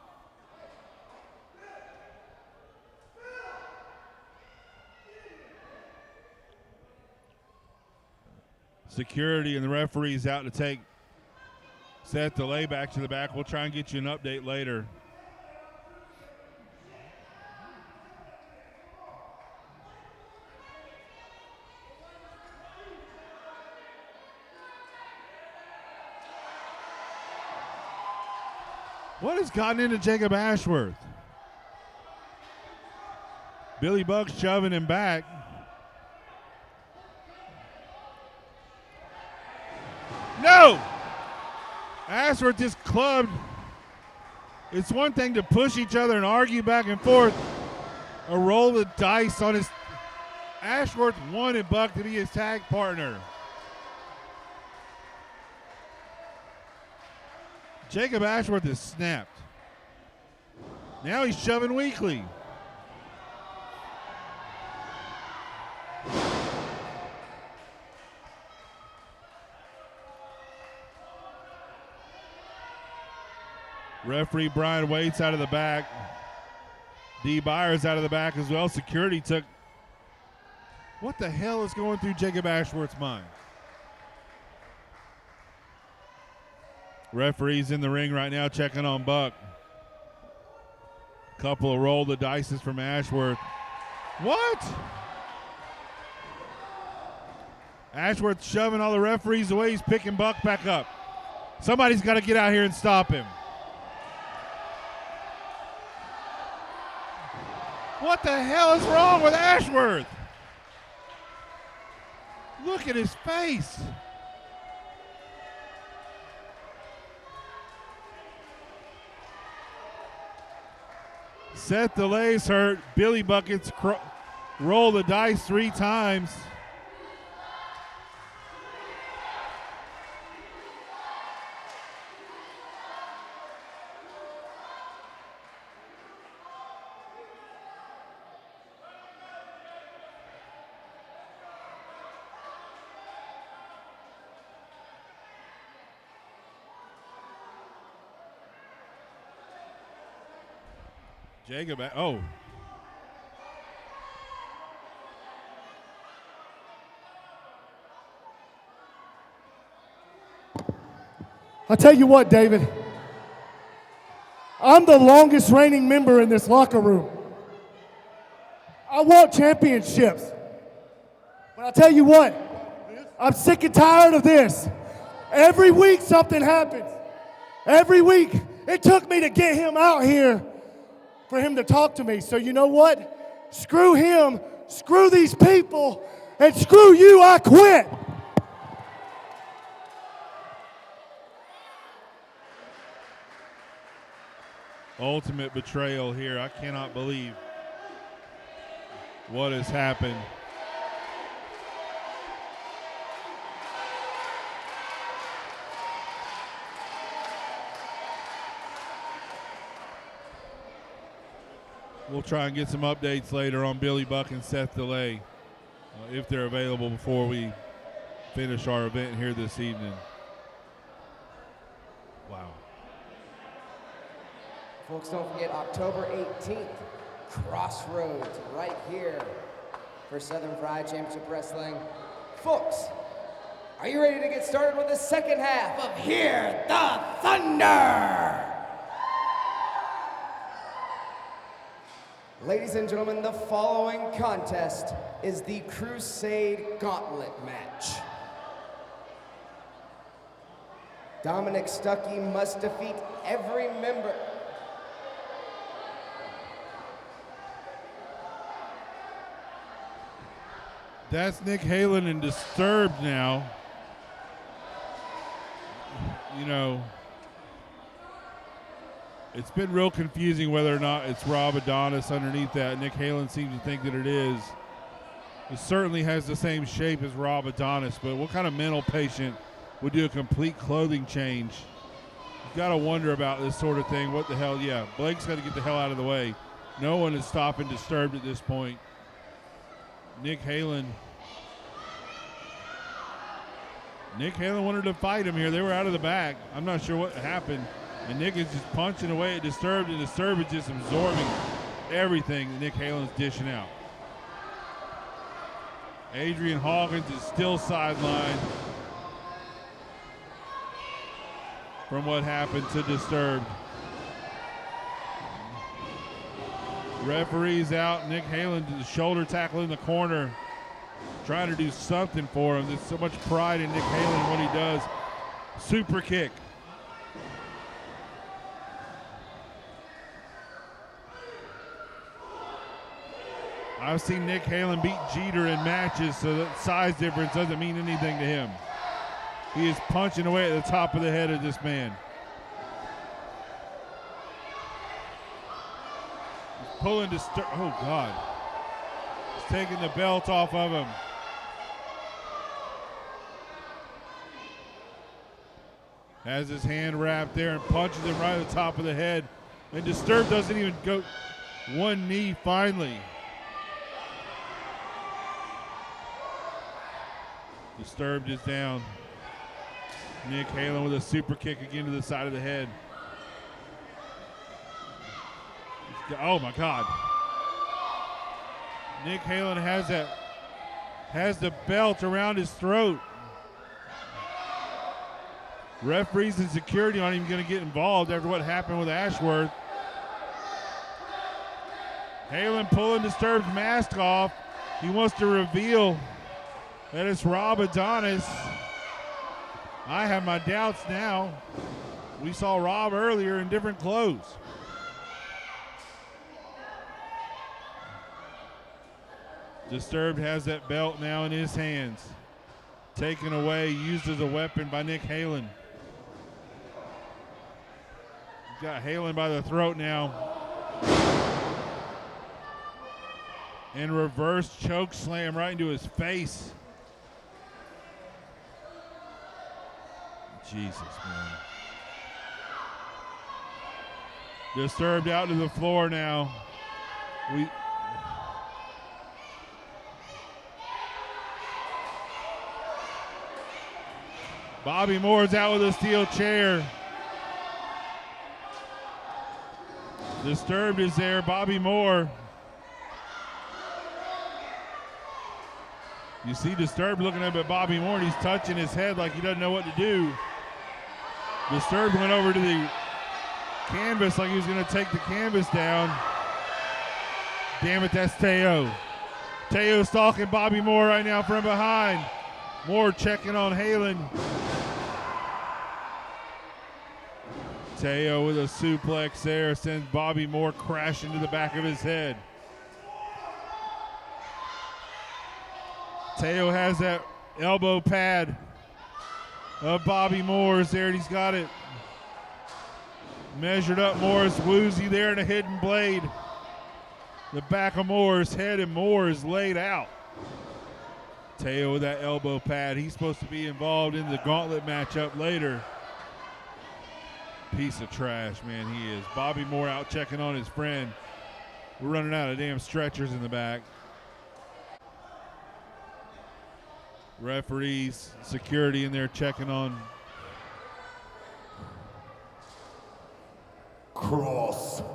Security and the referee's out to take Seth Delay back to the back. We'll try and get you an update later. What has gotten into Jacob Ashworth? Billy Buck's shoving him back. No! Ashworth just clubbed. It's one thing to push each other and argue back and forth. A roll of dice on his. Ashworth wanted Buck to be his tag partner. Jacob Ashworth is snapped. Now he's shoving Weekly. Referee Brian Waits out of the back. D. Byers out of the back as well. Security took. What the hell is going through Jacob Ashworth's mind? Referee's in the ring right now checking on Buck. Couple of roll the dices from Ashworth. What? Ashworth shoving all the referees away. He's picking Buck back up. Somebody's got to get out here and stop him. What the hell is wrong with Ashworth? Look at his face. Seth Delay's hurt. Billy Buckets roll the dice 3 times. Jacob, oh. I tell you what, David, I'm the longest reigning member in this locker room. I want championships. But I tell you what, I'm sick and tired of this. Every week something happens. Every week. It took me to get him out here for him to talk to me. So you know what? Screw him, screw these people, and screw you, I quit. Ultimate betrayal here. I cannot believe what has happened. We'll try and get some updates later on Billy Buck and Seth DeLay if they're available before we finish our event here this evening. Wow. Folks, don't forget October 18th, Crossroads, right here for Southern Fried Championship Wrestling. Folks, are you ready to get started with the second half of Hear the Thunder? Ladies and gentlemen, the following contest is the Crusade Gauntlet match. Dominic Stuckey must defeat every member. That's Nick Halen and Disturbed now. You know, it's been real confusing whether or not it's Rob Adonis underneath that. Nick Halen seems to think that it is. It certainly has the same shape as Rob Adonis, but what kind of mental patient would do a complete clothing change? You've got to wonder about this sort of thing. What the hell? Yeah, Blake's got to get the hell out of the way. No one is stopping Disturbed at this point. Nick Halen wanted to fight him here. They were out of the back. I'm not sure what happened. And Nick is just punching away at Disturbed, and Disturbed is just absorbing everything that Nick Halen's dishing out. Adrian Hawkins is still sidelined from what happened to Disturbed. Referee's out. Nick Halen to the shoulder tackle in the corner, trying to do something for him. There's so much pride in Nick Halen and what he does. Super kick. I've seen Nick Halen beat Jeter in matches, so that size difference doesn't mean anything to him. He is punching away at the top of the head of this man. He's pulling Disturbed. Oh, God. He's taking the belt off of him. Has his hand wrapped there and punches him right at the top of the head. And Disturbed doesn't even go one knee finally. Disturbed is down. Nick Halen with a super kick again to the side of the head. Oh my God. Nick Halen has the belt around his throat. Referees and security aren't even going to get involved after what happened with Ashworth. Halen pulling Disturbed's mask off. He wants to reveal that it's Rob Adonis. I have my doubts now. We saw Rob earlier in different clothes. Disturbed has that belt now in his hands. Taken away, used as a weapon by Nick Halen. He's got Halen by the throat now. And reverse choke slam right into his face. Jesus, man. Disturbed out to the floor now. Bobby Moore's out with a steel chair. Disturbed is there. Bobby Moore. You see Disturbed looking up at Bobby Moore, and he's touching his head like he doesn't know what to do. Disturbed went over to the canvas like he was going to take the canvas down. Damn it, that's Teo. Teo stalking Bobby Moore right now from behind. Moore checking on Halen. Teo with a suplex there sends Bobby Moore crashing to the back of his head. Teo has that elbow pad of Bobby Moore's there, and he's got it measured up. Moore's woozy there and a hidden blade. The back of Moore's head, and Moore is laid out. Teo with that elbow pad. He's supposed to be involved in the gauntlet matchup later. Piece of trash, man, he is. Bobby Moore out checking on his friend. We're running out of damn stretchers in the back. Referees, security in there checking on. Crossroads.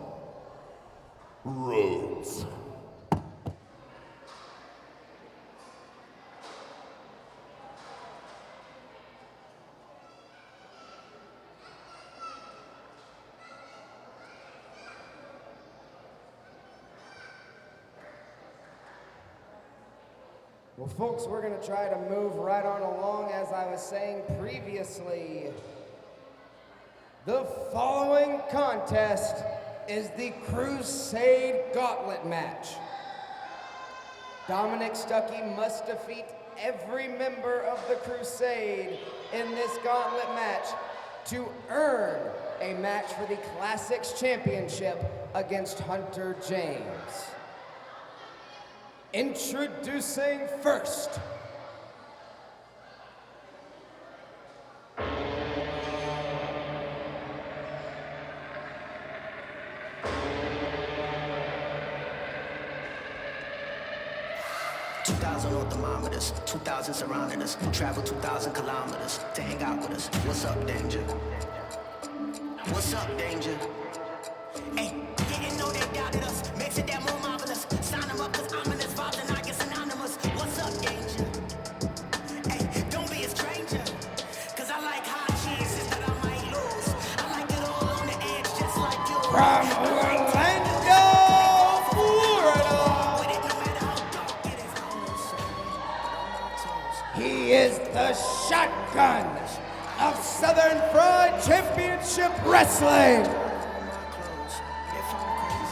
Well, folks, we're going to try to move right on along. As I was saying previously, the following contest is the Crusade Gauntlet match. Dominic Stuckey must defeat every member of the Crusade in this gauntlet match to earn a match for the Classics Championship against Hunter James. Introducing first, on thermometers, 2,000 surrounding us, travel 2,000 kilometers to hang out with us. What's up, danger? What's up, danger? Hey, didn't know they doubted us. Makes it that more marvelous. Sign them up, cause ominous vibes and I get synonymous. What's up, danger? Hey, don't be a stranger. Cause I like hot chances that I might lose. I like it all on the edge, just like you. from Orlando, Florida, he is the shotgun of Southern Fried Championship Wrestling,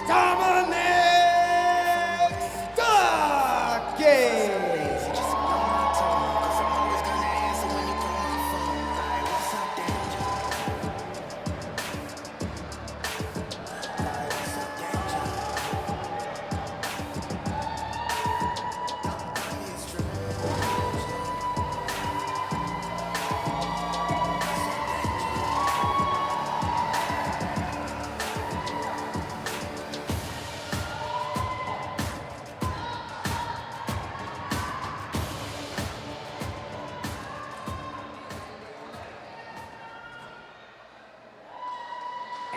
Dominic Stuckey.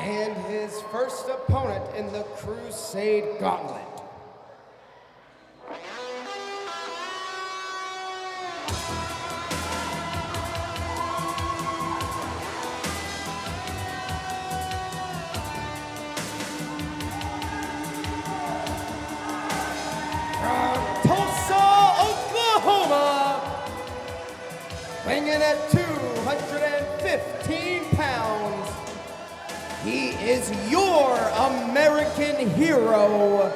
And his first opponent in the Crusade Gauntlet. From Tulsa, Oklahoma, weighing in at 215 pounds, he is your American hero,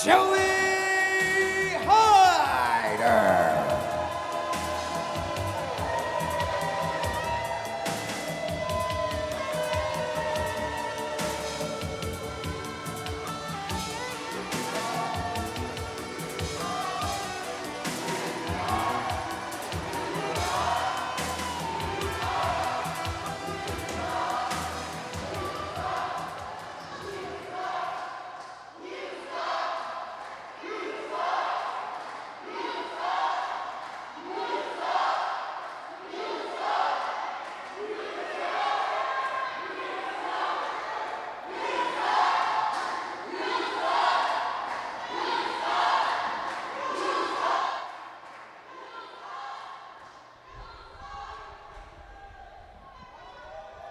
Joey Hyder.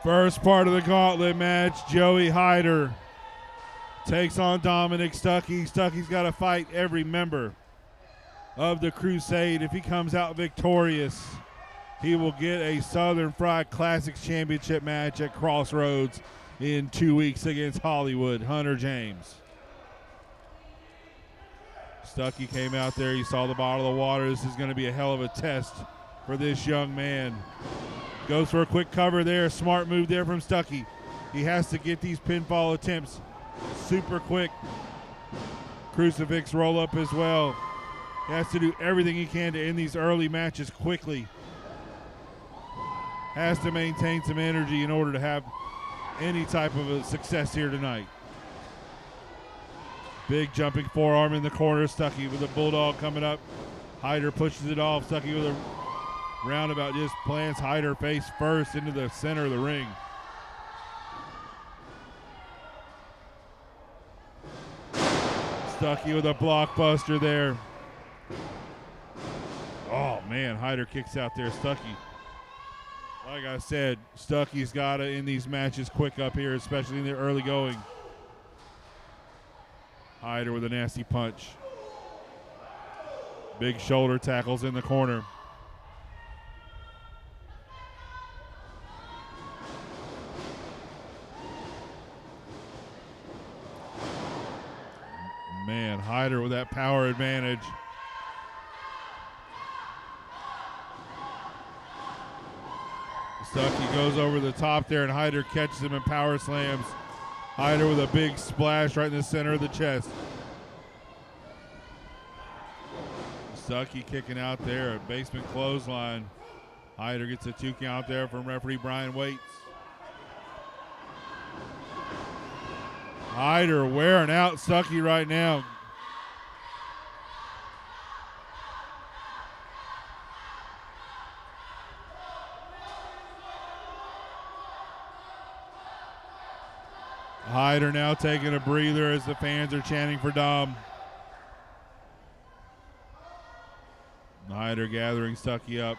First part of the gauntlet match, Joey Hyder takes on Dominic Stuckey. Stuckey's got to fight every member of the Crusade. If he comes out victorious, he will get a Southern Fried Classics Championship match at Crossroads in 2 weeks against Hollywood, Hunter James. Stuckey came out there. He saw the bottle of water. This is going to be a hell of a test for this young man. Goes for a quick cover there. Smart move there from Stuckey. He has to get these pinfall attempts super quick. Crucifix roll up as well. He has to do everything he can to end these early matches quickly. Has to maintain some energy in order to have any type of a success here tonight. Big jumping forearm in the corner. Stuckey with a bulldog coming up. Hyder pushes it off. Stuckey with a roundabout just plants Hyder face first into the center of the ring. Stuckey with a blockbuster there. Oh man, Hyder kicks out there. Stuckey. Like I said, Stuckey's got to end these matches quick up here, especially in the early going. Hyder with a nasty punch. Big shoulder tackles in the corner. Man, Hyder with that power advantage. Stuckey goes over the top there, and Hyder catches him and power slams. Hyder with a big splash right in the center of the chest. Stuckey kicking out there, a basement clothesline. Hyder gets a 2 count there from referee Brian Waits. Hyder wearing out Stuckey right now. Hyder now taking a breather as the fans are chanting for Dom. Hyder gathering Stuckey up.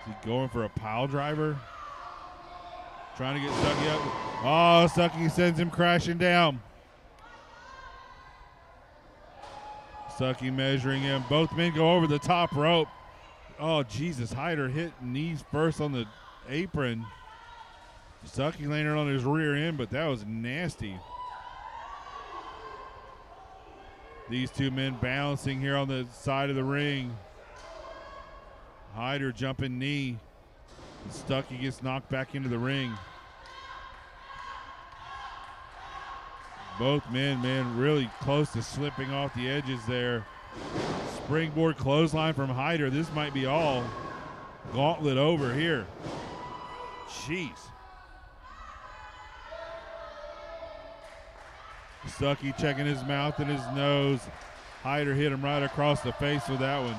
Is he going for a pile driver? Trying to get Stuckey up. Oh, Stuckey sends him crashing down. Stuckey measuring him. Both men go over the top rope. Oh, Jesus. Hyder hit knees first on the apron. Stuckey landed on his rear end, but that was nasty. These two men balancing here on the side of the ring. Hyder jumping knee. Stuckey gets knocked back into the ring. Both men, really close to slipping off the edges there. Springboard clothesline from Hyder. This might be all gauntlet over here. Jeez. Stuckey checking his mouth and his nose. Hyder hit him right across the face with that one.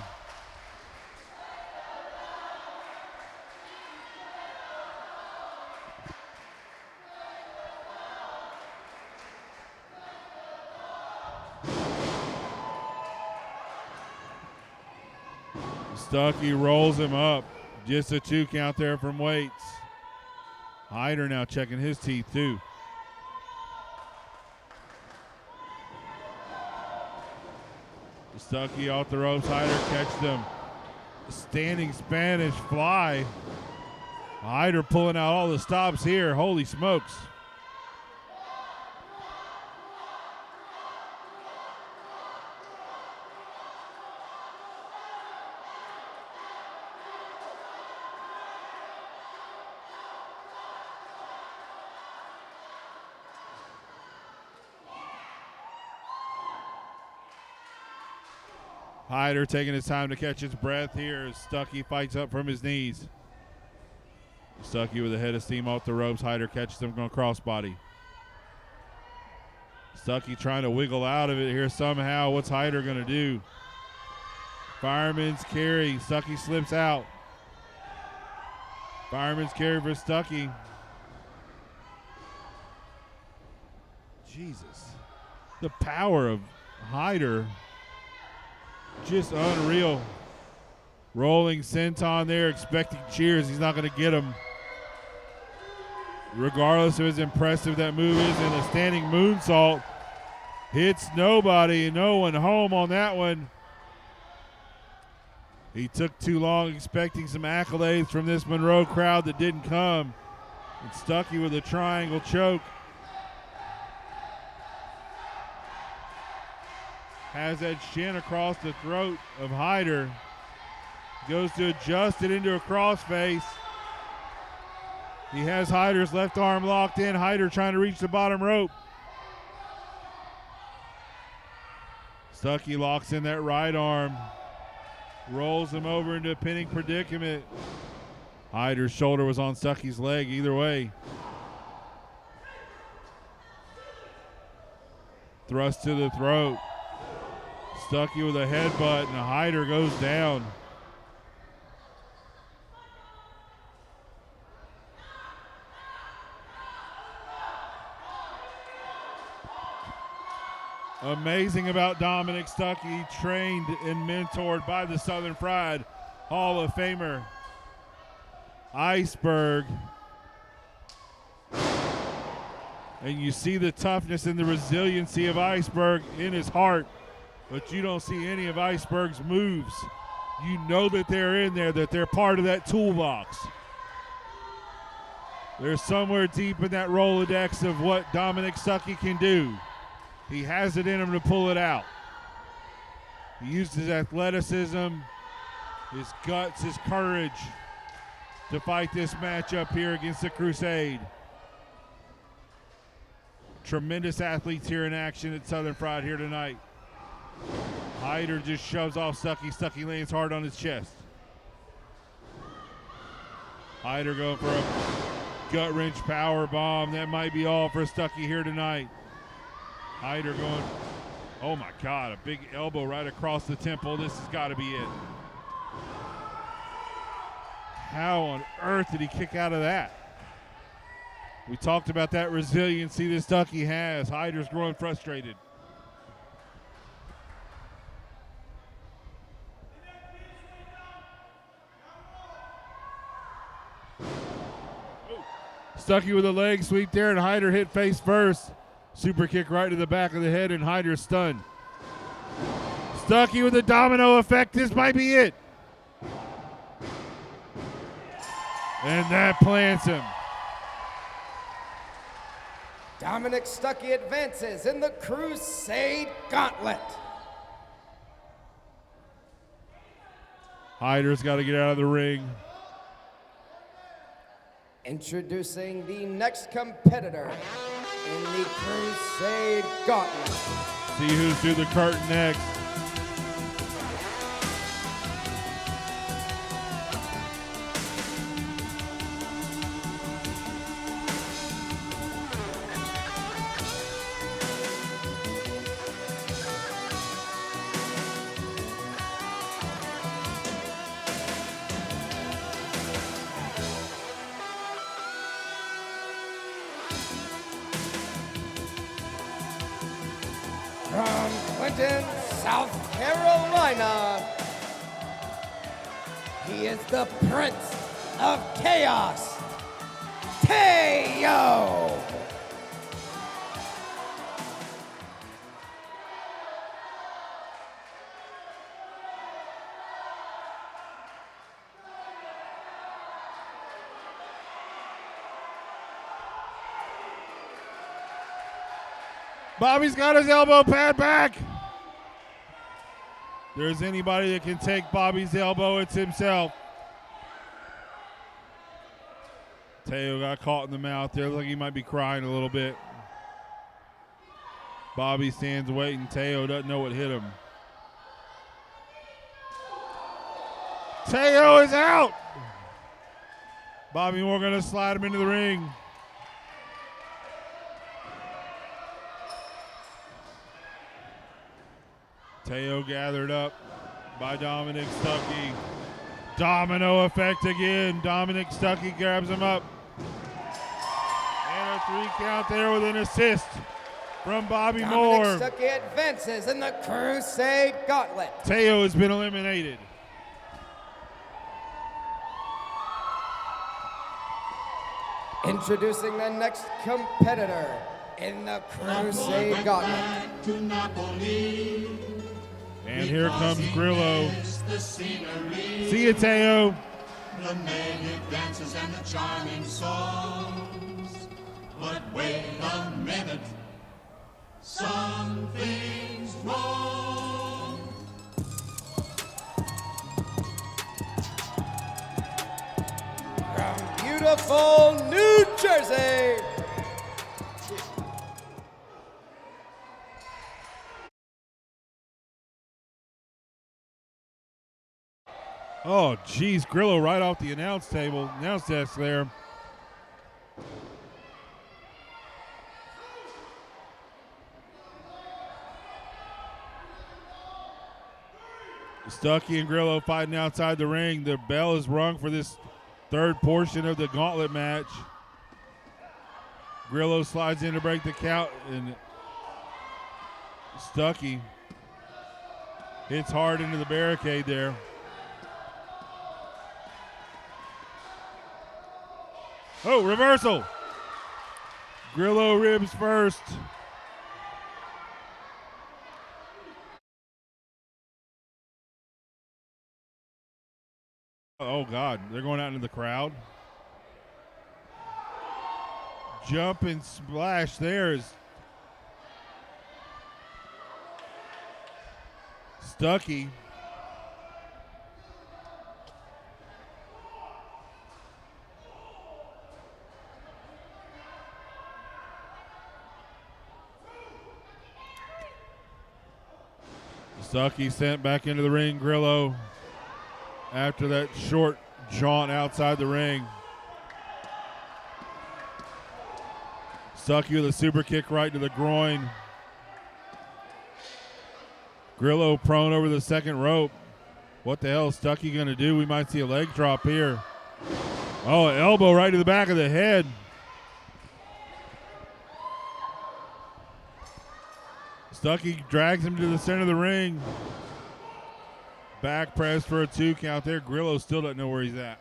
Stuckey rolls him up. Just a 2 count there from Waits. Hyder now checking his teeth too. Stuckey off the ropes. Hyder catches them. Standing Spanish fly. Hyder pulling out all the stops here. Holy smokes. Hyder taking his time to catch his breath here as Stuckey fights up from his knees. Stuckey with a head of steam off the ropes. Hyder catches him on a crossbody. Stuckey trying to wiggle out of it here somehow. What's Hyder going to do? Fireman's carry. Stuckey slips out. Fireman's carry for Stuckey. Jesus. The power of Hyder. Just unreal. Rolling senton there, expecting cheers. He's not going to get them. Regardless of as impressive that move is, and a standing moonsault hits nobody, no one home on that one. He took too long expecting some accolades from this Monroe crowd that didn't come. And Stuckey with a triangle choke. Has that shin across the throat of Hyder. Goes to adjust it into a crossface. He has Hyder's left arm locked in. Hyder trying to reach the bottom rope. Stuckey locks in that right arm. Rolls him over into a pinning predicament. Hyder's shoulder was on Stuckey's leg either way. Thrust to the throat. Stuckey with a headbutt, and Hyder goes down. Amazing about Dominic Stuckey, trained and mentored by the Southern Fried Hall of Famer Iceberg. And you see the toughness and the resiliency of Iceberg in his heart, but you don't see any of Iceberg's moves. You know that they're in there, that they're part of that toolbox. They're somewhere deep in that Rolodex of what Dominic Stuckey can do. He has it in him to pull it out. He used his athleticism, his guts, his courage to fight this matchup here against the Crusade. Tremendous athletes here in action at Southern Fried here tonight. Hyder just shoves off Stuckey. Stuckey lands hard on his chest. Hyder going for a gut-wrench power bomb. That might be all for Stuckey here tonight. Hyder going, oh my God, a big elbow right across the temple. This has got to be it. How on earth did he kick out of that? We talked about that resiliency that Stuckey has. Hyder's growing frustrated. Stuckey with a leg sweep there, and Hyder hit face first. Super kick right to the back of the head, and Hyder's stunned. Stuckey with a domino effect. This might be it. And that plants him. Dominic Stuckey advances in the Crusade Gauntlet. Hyder's got to get out of the ring. Introducing the next competitor in the Crusade Gauntlet. See who's through the curtain next. From Clinton, South Carolina, he is the Prince of Chaos, Teo. Bobby's got his elbow pad back. If there's anybody that can take Bobby's elbow, it's himself. Teo got caught in the mouth there. Looks like he might be crying a little bit. Bobby stands waiting. Teo doesn't know what hit him. Teo is out. Bobby Moore gonna slide him into the ring. Teo gathered up by Dominic Stuckey. Domino effect again. Dominic Stuckey grabs him up. And a 3 count there with an assist from Bobby Moore. Dominic Stuckey advances in the Crusade Gauntlet. Teo has been eliminated. Introducing the next competitor in the Crusade Gauntlet. And here comes Grillo. See you, Teo. The native dances and the charming songs. But wait a minute, something's wrong. From beautiful New Jersey, Oh, geez, Grillo right off the announce desk there. Stuckey and Grillo fighting outside the ring. The bell is rung for this third portion of the gauntlet match. Grillo slides in to break the count, and Stuckey hits hard into the barricade there. Oh, reversal. Grillo ribs first. Oh, God. They're going out into the crowd. Jump and splash there is Stuckey. Stuckey sent back into the ring. Grillo after that short jaunt outside the ring. Stuckey with a super kick right to the groin. Grillo prone over the second rope. What the hell is Stuckey going to do? We might see a leg drop here. Oh, elbow right to the back of the head. Stuckey drags him to the center of the ring. Back press for a 2 count there. Grillo still doesn't know where he's at.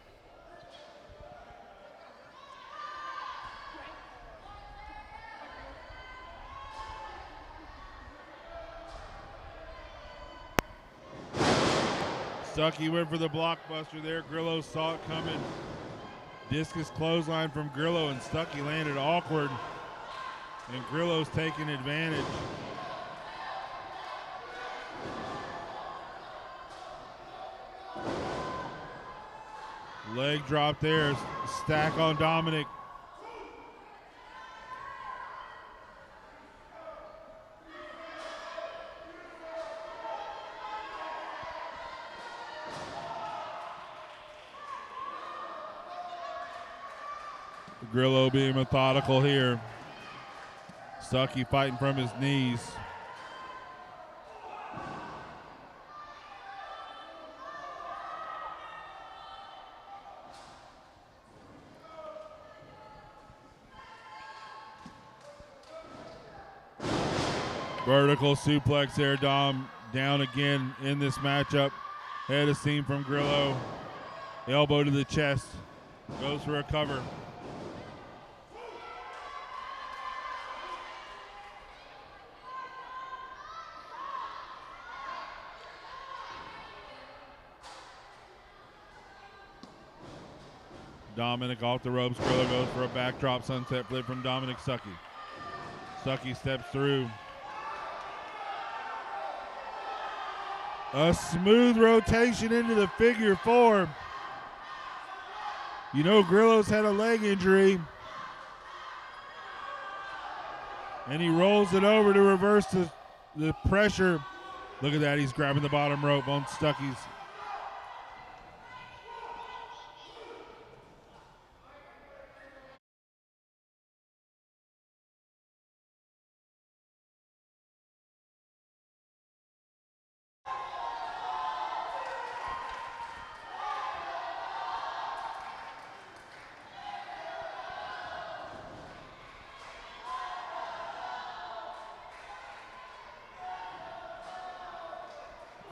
Stuckey went for the blockbuster there. Grillo saw it coming. Discus clothesline from Grillo, and Stuckey landed awkward. And Grillo's taking advantage. Leg drop there. Stack on Dominic. Grillo being methodical here. Stuckey fighting from his knees. Vertical suplex there, Dom. Down again in this matchup. Head of steam from Grillo. Elbow to the chest. Goes for a cover. Dominic off the ropes. Grillo goes for a backdrop sunset flip from Dominic Stuckey. Stuckey steps through. A smooth rotation into the figure 4. You know Grillo's had a leg injury. And he rolls it over to reverse the pressure. Look at that, he's grabbing the bottom rope on Stuckey's.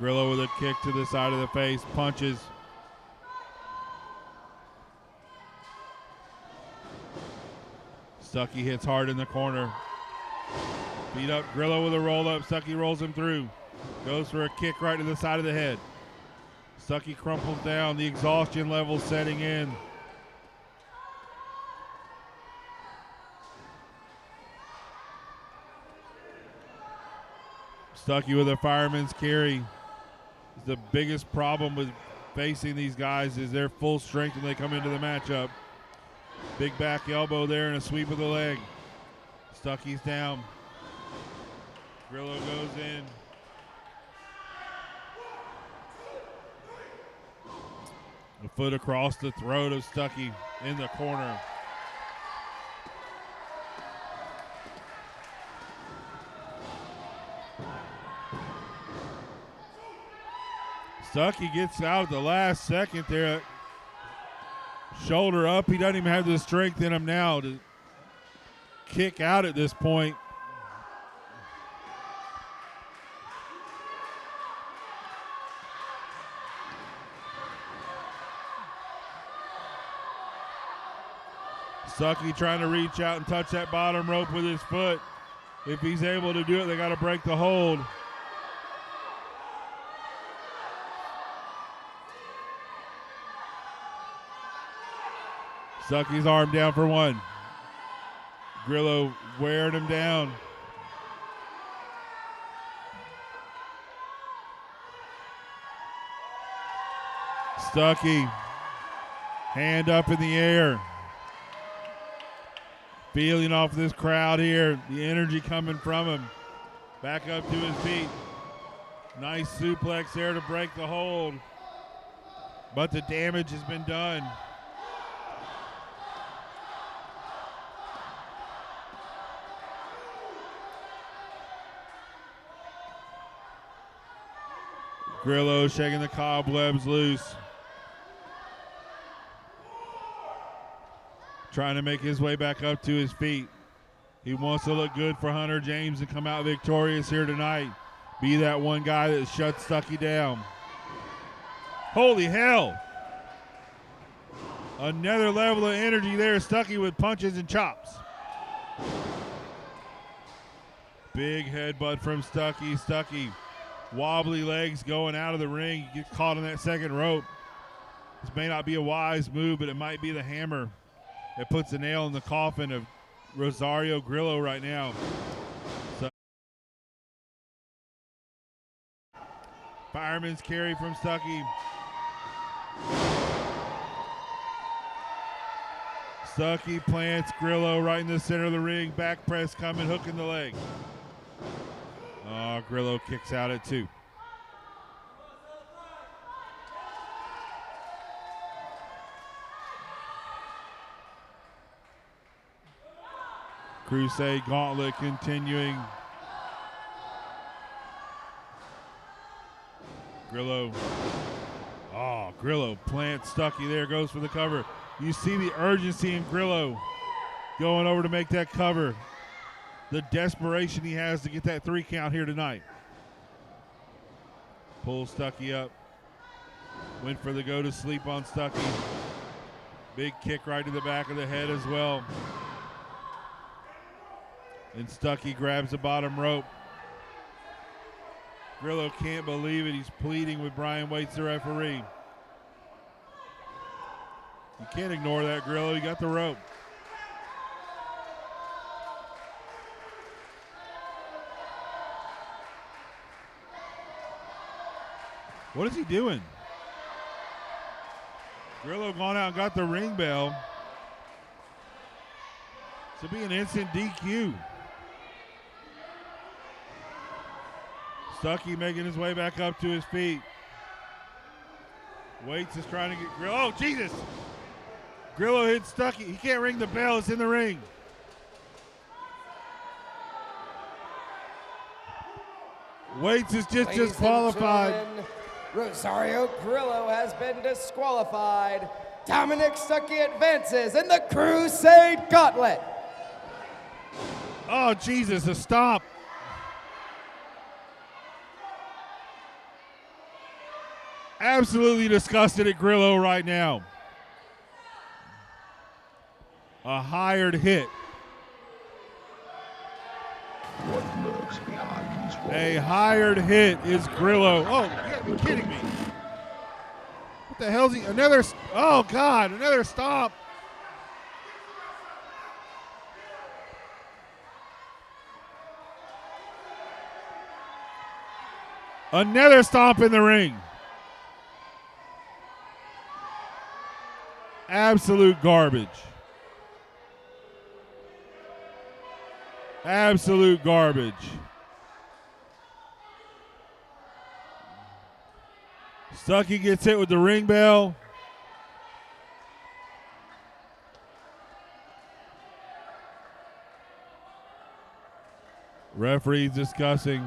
Grillo with a kick to the side of the face, punches. Stuckey hits hard in the corner. Beat up Grillo with a roll-up. Stuckey rolls him through. Goes for a kick right to the side of the head. Stuckey crumples down. The exhaustion level setting in. Stuckey with a fireman's carry. The biggest problem with facing these guys is their full strength when they come into the matchup. Big back elbow there and a sweep of the leg. Stuckey's down. Grillo goes in. A foot across the throat of Stuckey in the corner. Stuckey gets out at the last second there. Shoulder up. He doesn't even have the strength in him now to kick out at this point. Stuckey trying to reach out and touch that bottom rope with his foot. If he's able to do it, they got to break the hold. Stuckey's arm down for one. Grillo wearing him down. Stuckey, hand up in the air. Feeling off this crowd here. The energy coming from him. Back up to his feet. Nice suplex there to break the hold. But the damage has been done. Grillo shaking the cobwebs loose. Trying to make his way back up to his feet. He wants to look good for Hunter James and come out victorious here tonight. Be that one guy that shuts Stuckey down. Holy hell. Another level of energy there. Stuckey with punches and chops. Big headbutt from Stuckey. Stuckey, wobbly legs going out of the ring. He gets caught on that second rope. This may not be a wise move, but it might be the hammer that puts a nail in the coffin of Rosario Grillo right now. So, fireman's carry from Stuckey. Stuckey plants Grillo right in the center of the ring. Back press coming, hooking the leg. Oh, Grillo kicks out at two. Crusade gauntlet continuing. Grillo. Oh, Grillo plants Stuckey there, goes for the cover. You see the urgency in Grillo going over to make that cover. The desperation he has to get that 3 count here tonight. Pulls Stuckey up. Went for the go to sleep on Stuckey. Big kick right to the back of the head as well. And Stuckey grabs the bottom rope. Grillo can't believe it. He's pleading with Brian Waits, the referee. You can't ignore that, Grillo. You got the rope. What is he doing? Grillo gone out and got the ring bell. This will be an instant DQ. Stuckey making his way back up to his feet. Waits is trying to get Grillo. Oh, Jesus! Grillo hits Stuckey. He can't ring the bell. It's in the ring. Waits is just disqualified. Rosario Grillo has been disqualified. Dominic Stuckey advances in the Crusade Gauntlet. Oh, Jesus, a stop. Absolutely disgusted at Grillo right now. A hired hit A hired hit is Grillo. Oh, you gotta be kidding me. What the hell is he? Oh, God, another stomp. Another stomp in the ring. Absolute garbage. Absolute garbage. Stuckey gets hit with the ring bell. Referee's discussing.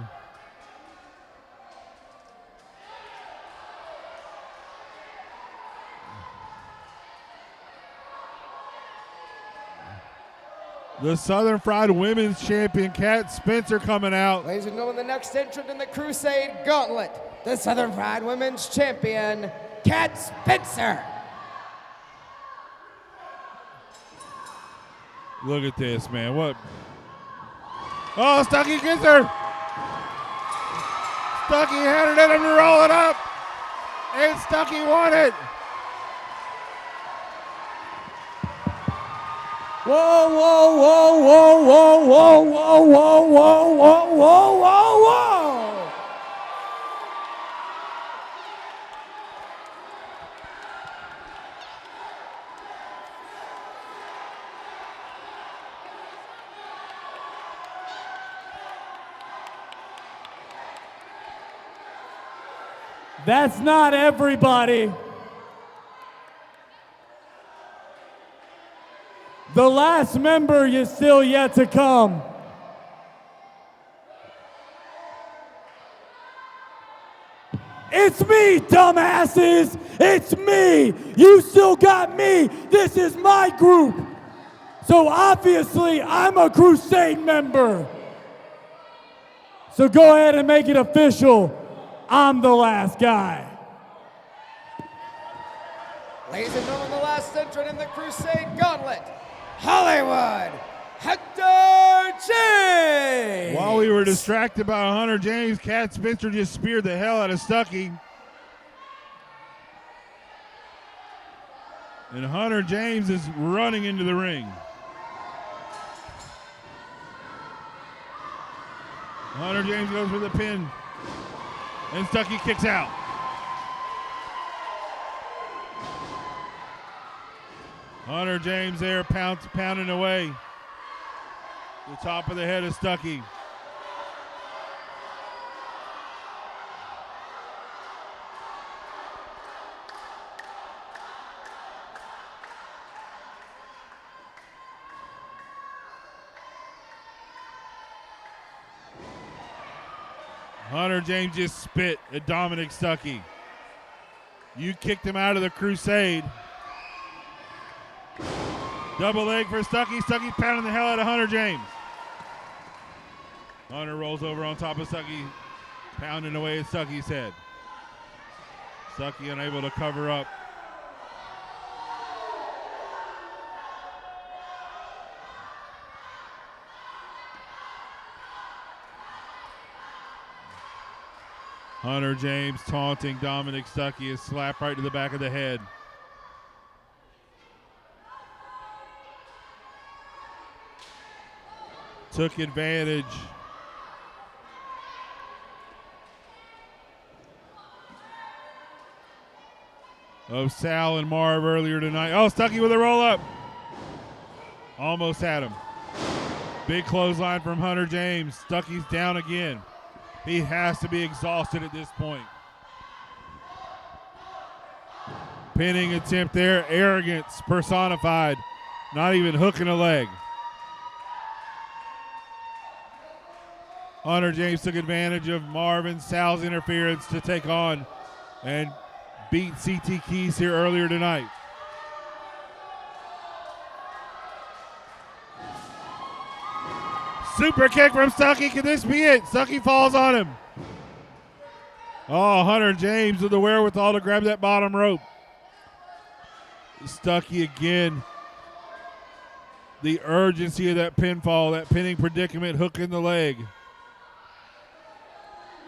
The Southern Fried Women's Champion, Kat Spencer, coming out. Ladies and gentlemen, the next entrant in the Crusade Gauntlet, the Southern Fried Women's Champion, Kat Spencer. Look at this, man. What? Oh, Stuckey gets her. Stuckey had it in him to roll it up. And Stuckey won it. Whoa, whoa, whoa, whoa, whoa, whoa, whoa, whoa, whoa, whoa, whoa, whoa, whoa. That's not everybody. The last member is still yet to come. It's me, dumbasses! It's me! You still got me! This is my group! So obviously, I'm a Crusade member! So go ahead and make it official. I'm the last guy. Ladies and gentlemen, the last entrant in the Crusade Gauntlet, Hollywood, Hector James! While we were distracted by Hunter James, Kat Spencer just speared the hell out of Stuckey. And Hunter James is running into the ring. Hunter James goes for the pin. And Stuckey kicks out. Hunter James there pounding away. The top of the head of Stuckey. Hunter James just spit at Dominic Stuckey. You kicked him out of the Crusade. Double leg for Stuckey. Stuckey pounding the hell out of Hunter James. Hunter rolls over on top of Stuckey, pounding away at Stuckey's head. Stuckey unable to cover up. Hunter James taunting Dominic Stuckey, is slapped right to the back of the head. Took advantage. Of Sal and Marv earlier tonight. Oh, Stuckey with a roll up. Almost had him. Big clothesline from Hunter James. Stuckey's down again. He has to be exhausted at this point. Pinning attempt there. Arrogance personified. Not even hooking a leg. Hunter James took advantage of Marvin Sal's interference to take on and beat CT Keys here earlier tonight. Super kick from Stuckey. Can this be it? Stuckey falls on him. Oh, Hunter James with the wherewithal to grab that bottom rope. Stuckey again. The urgency of that pinfall, that pinning predicament, hook in the leg.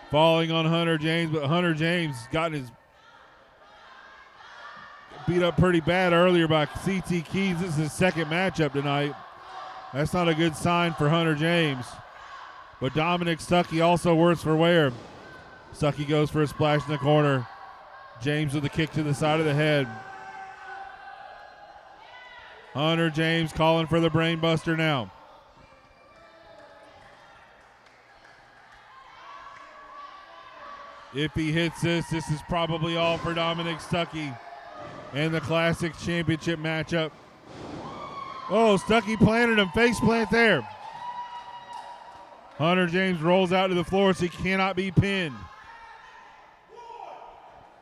falling on Hunter James, but Hunter James got his beat up pretty bad earlier by CT Keys. This is his second matchup tonight. That's not a good sign for Hunter James. But Dominic Stuckey also worse for wear. Stuckey goes for a splash in the corner. James with a kick to the side of the head. Hunter James calling for the brain buster now. If he hits this is probably all for Dominic Stuckey and the Classic Championship matchup. Oh, Stuckey planted him, face plant there. Hunter James rolls out to the floor so he cannot be pinned.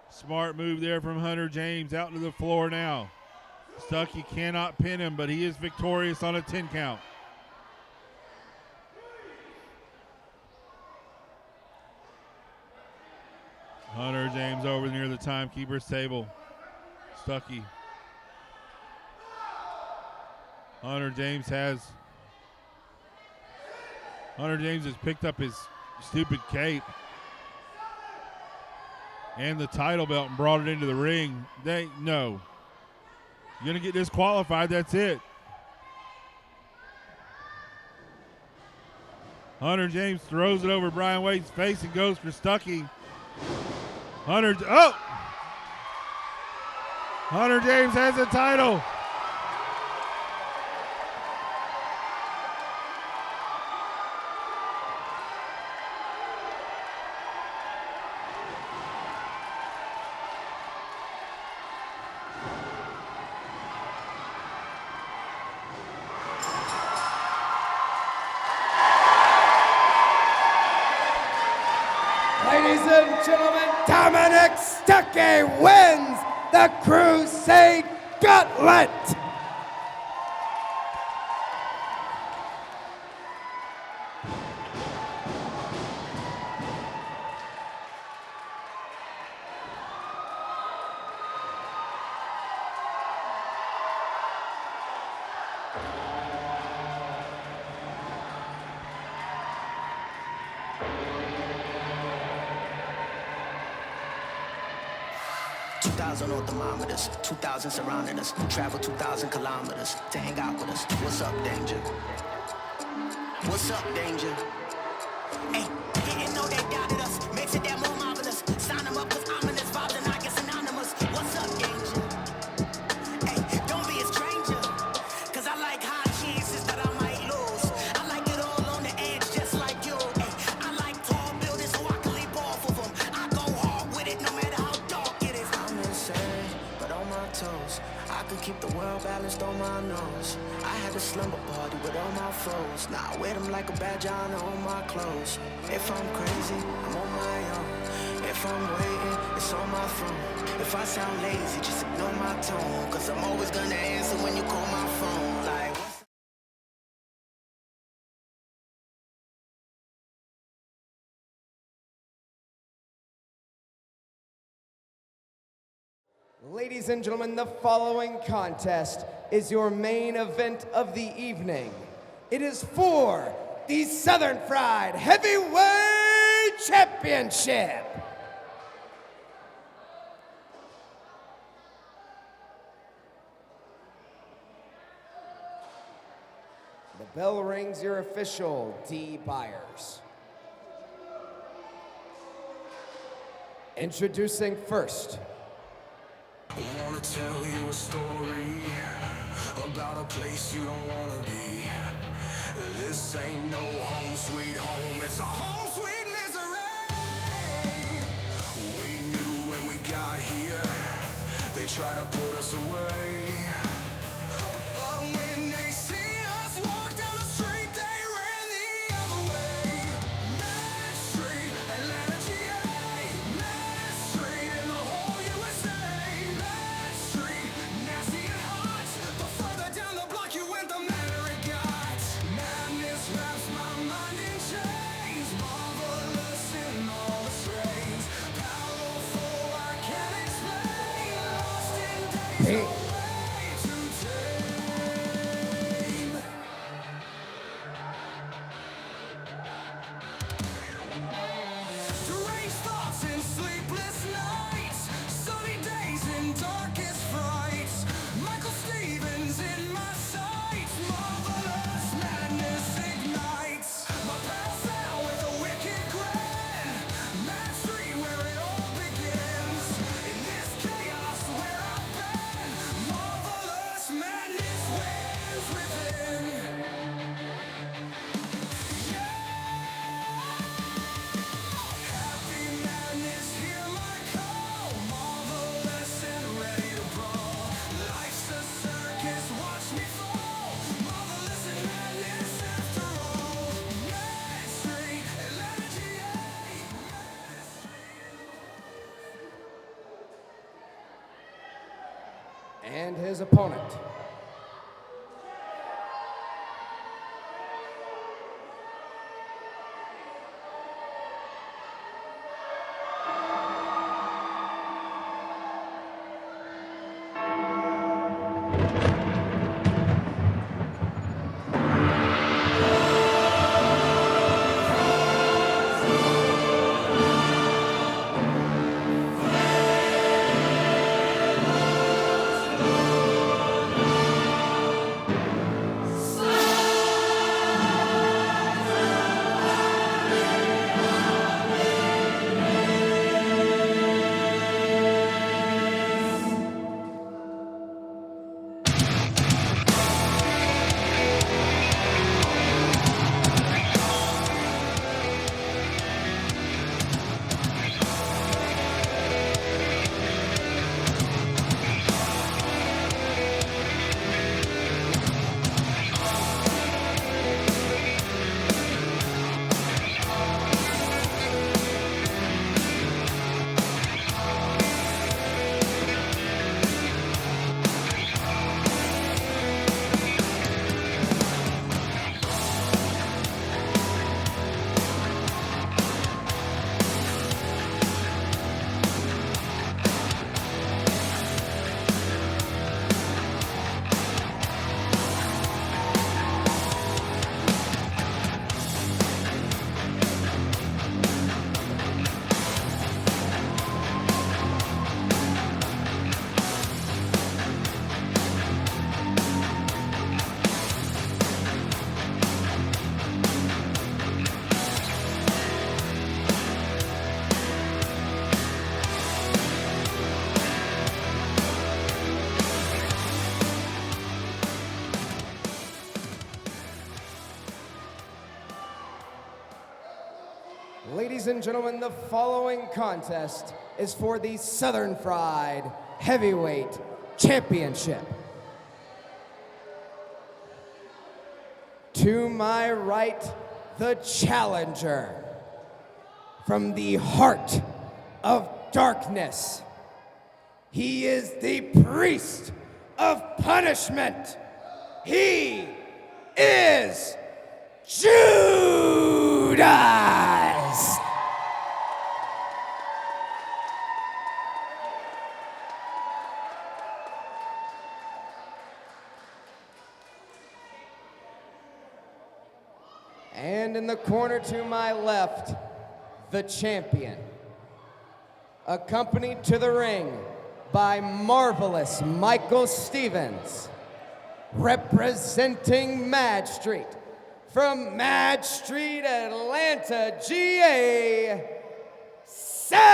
Smart move there from Hunter James out to the floor now. Stuckey cannot pin him, but he is victorious on a 10 count. Hunter James over near the timekeeper's table. Stuckey. Hunter James has picked up his stupid cape and the title belt and brought it into the ring. No. You're going to get disqualified, that's it. Hunter James throws it over Brian Wade's face and goes for Stuckey. Hunter James has the title. Ladies and gentlemen, Dominic Stuckey wins the Crusade Gauntlet. On thermometers, 2,000 surrounding us, travel 2,000 kilometers to hang out with us. What's up, danger? What's up, danger? Hey, didn't know they doubted us, makes it that more marvelous. Sign them up with ominous vibes and I get synonymous. What's up, danger? Hey, don't be a stranger, cause I like hot chances that I might lose. I like it all on the edge, just like you. Hey, I like tall buildings so I can leap off of them. I go hard with it no matter how dark it is. I'm insane, but on my toes. I could keep the world balanced on my nose. I had a slumber party with all my foes. Now I wear them like a badge on all my clothes. If I'm crazy, I'm on my own. If I'm waiting, it's on my phone. If I sound lazy, just ignore my tone. Cause I'm always gonna answer when you call my phone. Like, what's Ladies and gentlemen, the following contest is your main event of the evening. It is for the Southern Fried Heavyweight Championship. The bell rings, your official, D. Byers. Introducing first. I wanna tell you a story about a place you don't wanna be. This ain't no home sweet home, it's a home sweet misery. We knew when we got here, they try to put us away. But when they see us walk down the street, they ran the other way. Main Street, Atlanta, GA. Main Street in the whole USA. Main Street, nasty and hot. But further down the block you went, the madder it got. Madness wraps my mind in chains. Marvelous in all the strains. Powerful, I can't explain. Lost in days, no way to tame. and his opponent. Ladies and gentlemen, the following contest is for the Southern Fried Heavyweight Championship. To my right, the challenger from the heart of darkness. He is the priest of punishment. He is Judas. And in the corner to my left, the champion, accompanied to the ring by marvelous Michael Stevens, representing Mad Street, from Mad Street, Atlanta, GA, Sal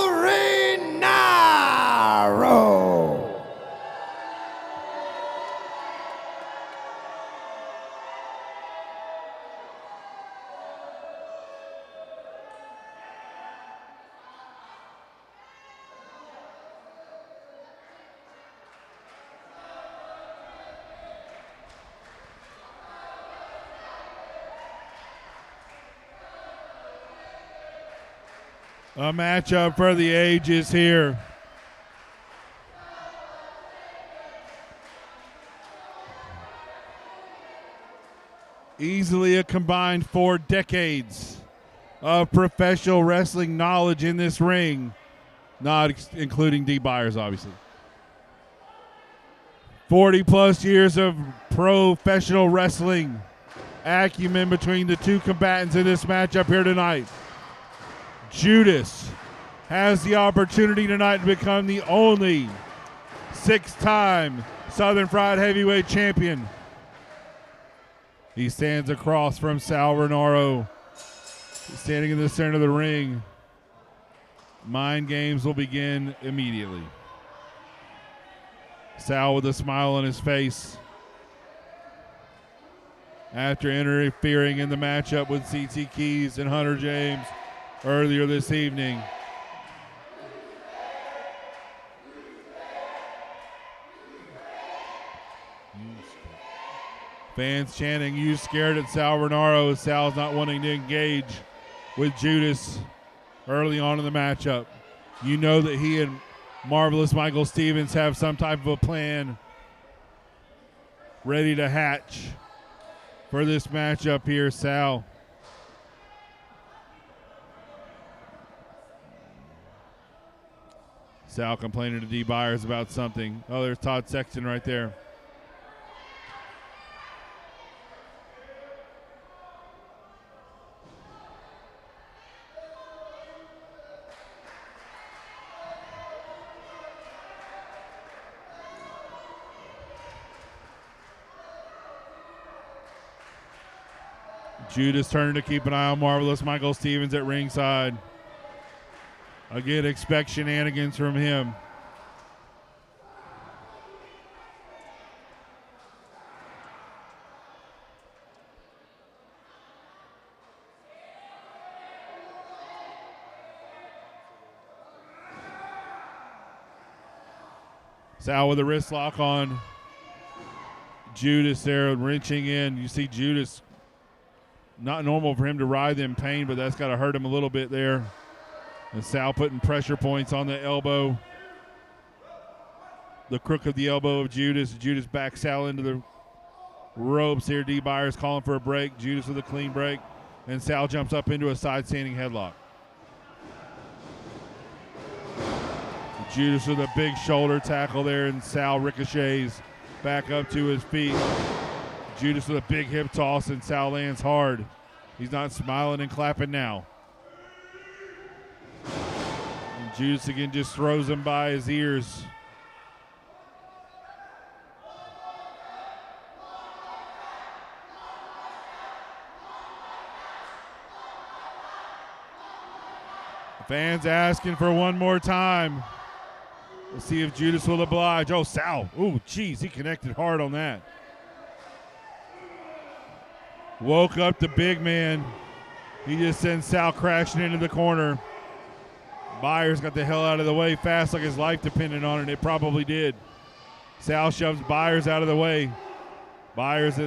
Rinauro. A matchup for the ages here. Easily a combined 4 decades of professional wrestling knowledge in this ring, not including D. Byers, obviously. 40 plus years of professional wrestling acumen between the two combatants in this matchup here tonight. Judas has the opportunity tonight to become the only 6-time Southern Fried Heavyweight Champion. He stands across from Sal Rinauro, standing in the center of the ring. Mind games will begin immediately. Sal with a smile on his face after interfering in the matchup with C.T. Keys and Hunter James earlier this evening. Fans chanting, "You scared" at Sal Rinauro, as Sal's not wanting to engage with Judas early on in the matchup. You know that he and Marvelous Michael Stevens have some type of a plan ready to hatch for this matchup here, Sal. Sal complaining to D. Byers about something. Oh, there's Todd Sexton right there. Judas turning to keep an eye on Marvelous Michael Stevens at ringside. Again, expect shenanigans from him. Sal with a wrist lock on Judas there, wrenching in. You see Judas, not normal for him to writhe in pain, but that's got to hurt him a little bit there. And Sal putting pressure points on the elbow. The crook of the elbow of Judas. Judas backs Sal into the ropes here. D. Byers calling for a break. Judas with a clean break. And Sal jumps up into a side standing headlock. Judas with a big shoulder tackle there, and Sal ricochets back up to his feet. Judas with a big hip toss, and Sal lands hard. He's not smiling and clapping now. And Judas again just throws him by his ears. Fans asking for one more time. We'll see if Judas will oblige. Oh, Sal. Ooh, geez, he connected hard on that. Woke up the big man. He just sends Sal crashing into the corner. Byers got the hell out of the way fast like his life depended on it. It probably did. Sal shoves Byers out of the way. Byers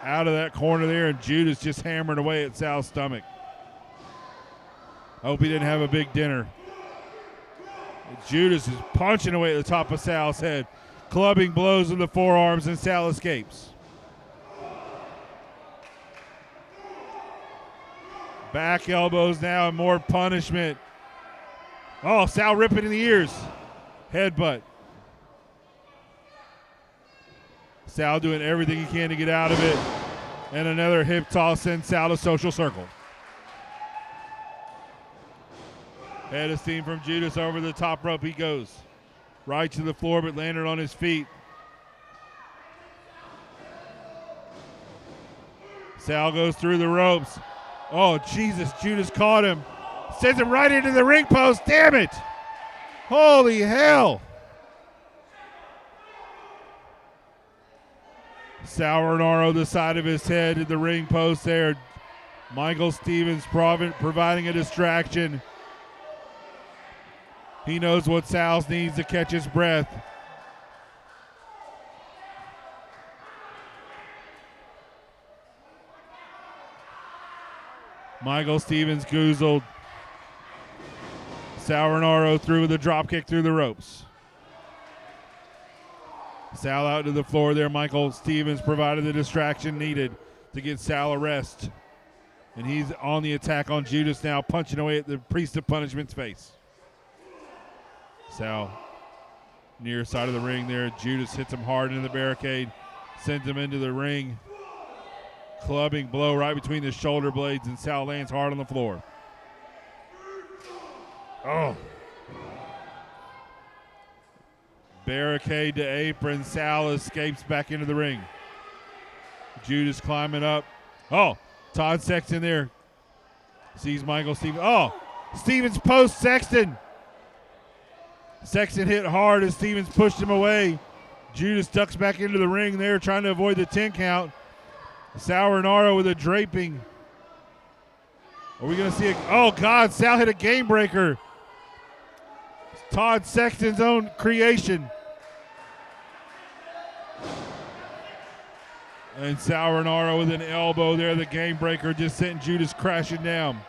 out of that corner there, and Judas just hammering away at Sal's stomach. Hope he didn't have a big dinner. Judas is punching away at the top of Sal's head. Clubbing blows in the forearms, and Sal escapes. Back elbows now and more punishment. Oh, Sal ripping in the ears. Headbutt. Sal doing everything he can to get out of it. And another hip toss sends Sal to social circle. Head of steam from Judas over the top rope he goes. Right to the floor, but landed on his feet. Sal goes through the ropes. Oh, Jesus, Judas caught him. Sends him right into the ring post. Damn it. Holy hell. Sal Renaro the side of his head at the ring post there. Michael Stevens providing a distraction. He knows what Sal needs to catch his breath. Michael Stevens goozled. Sal Renaro threw with a dropkick through the ropes. Sal out to the floor there. Michael Stevens provided the distraction needed to get Sal a rest. And he's on the attack on Judas now, punching away at the Priest of Punishment's face. Sal near side of the ring there. Judas hits him hard into the barricade, sends him into the ring. Clubbing blow right between the shoulder blades, and Sal lands hard on the floor. Oh. Barricade to apron. Sal escapes back into the ring. Judas climbing up. Oh, Todd Sexton there. Sees Michael Stevens. Oh, Stevens post Sexton. Sexton hit hard as Stevens pushed him away. Judas ducks back into the ring there, trying to avoid the 10 count. Sal Renaro with a draping. Are we going to see oh, God, Sal hit a game breaker. Todd Sexton's own creation. And Sal Renaro with an elbow there, the game breaker, just sent Judas crashing down.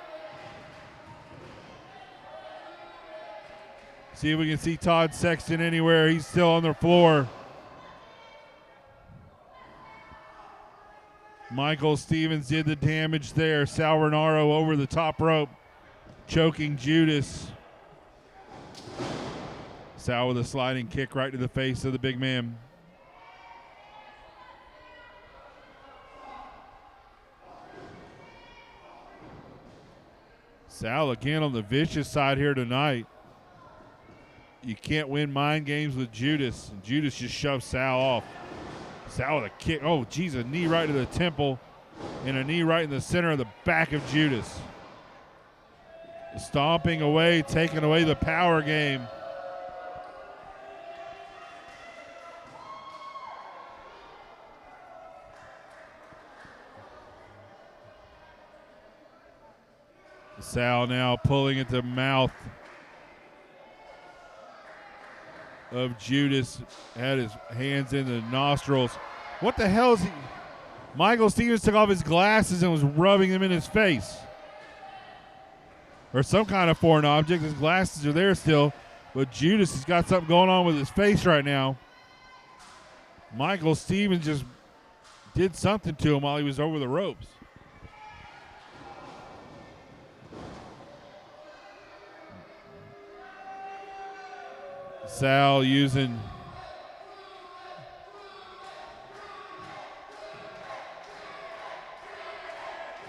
See if we can see Todd Sexton anywhere. He's still on the floor. Michael Stevens did the damage there. Sal Renaro over the top rope, choking Judas. Sal with a sliding kick right to the face of the big man. Sal again on the vicious side here tonight. You can't win mind games with Judas. Judas just shoves Sal off. Sal with a kick. Oh, geez, a knee right to the temple and a knee right in the center of the back of Judas. Stomping away, taking away the power game. Sal now pulling at the mouth of Judas, had his hands in the nostrils. What the hell is he? Michael Stevens took off his glasses and was rubbing them in his face. Or some kind of foreign object. His glasses are there still, but Judas has got something going on with his face right now. Michael Stevens just did something to him while he was over the ropes. Sal using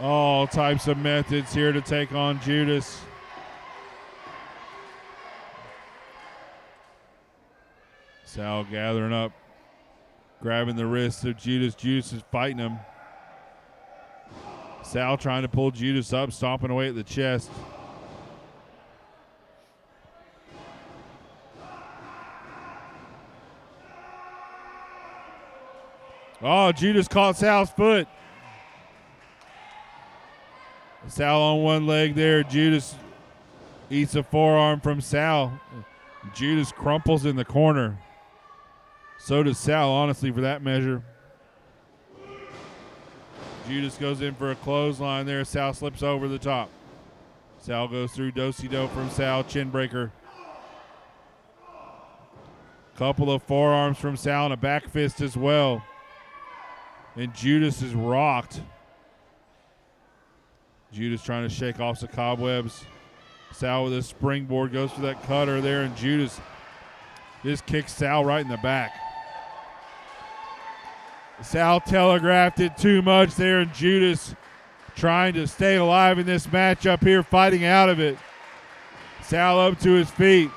all types of methods here to take on Judas. Sal gathering up, grabbing the wrist of Judas. Judas is fighting him. Sal trying to pull Judas up, stomping away at the chest. Oh, Judas caught Sal's foot. Sal on one leg there. Judas eats a forearm from Sal. Judas crumples in the corner. So does Sal, honestly, for that measure. Judas goes in for a clothesline there. Sal slips over the top. Sal goes through do-si-do from Sal, chin breaker. Couple of forearms from Sal and a back fist as well. And Judas is rocked. Judas trying to shake off the cobwebs. Sal with a springboard goes for that cutter there, and Judas just kicks Sal right in the back. Sal telegraphed it too much there, and Judas trying to stay alive in this matchup here, fighting out of it. Sal up to his feet.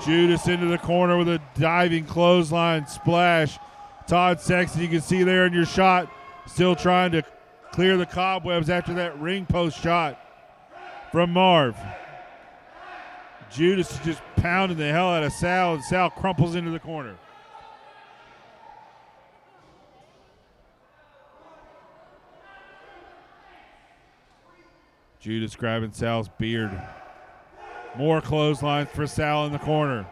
Judas into the corner with a diving clothesline splash. Todd Sexton, you can see there in your shot, still trying to clear the cobwebs after that ring post shot from Marv. Judas is just pounding the hell out of Sal, and Sal crumples into the corner. Judas grabbing Sal's beard. More clotheslines for Sal in the corner.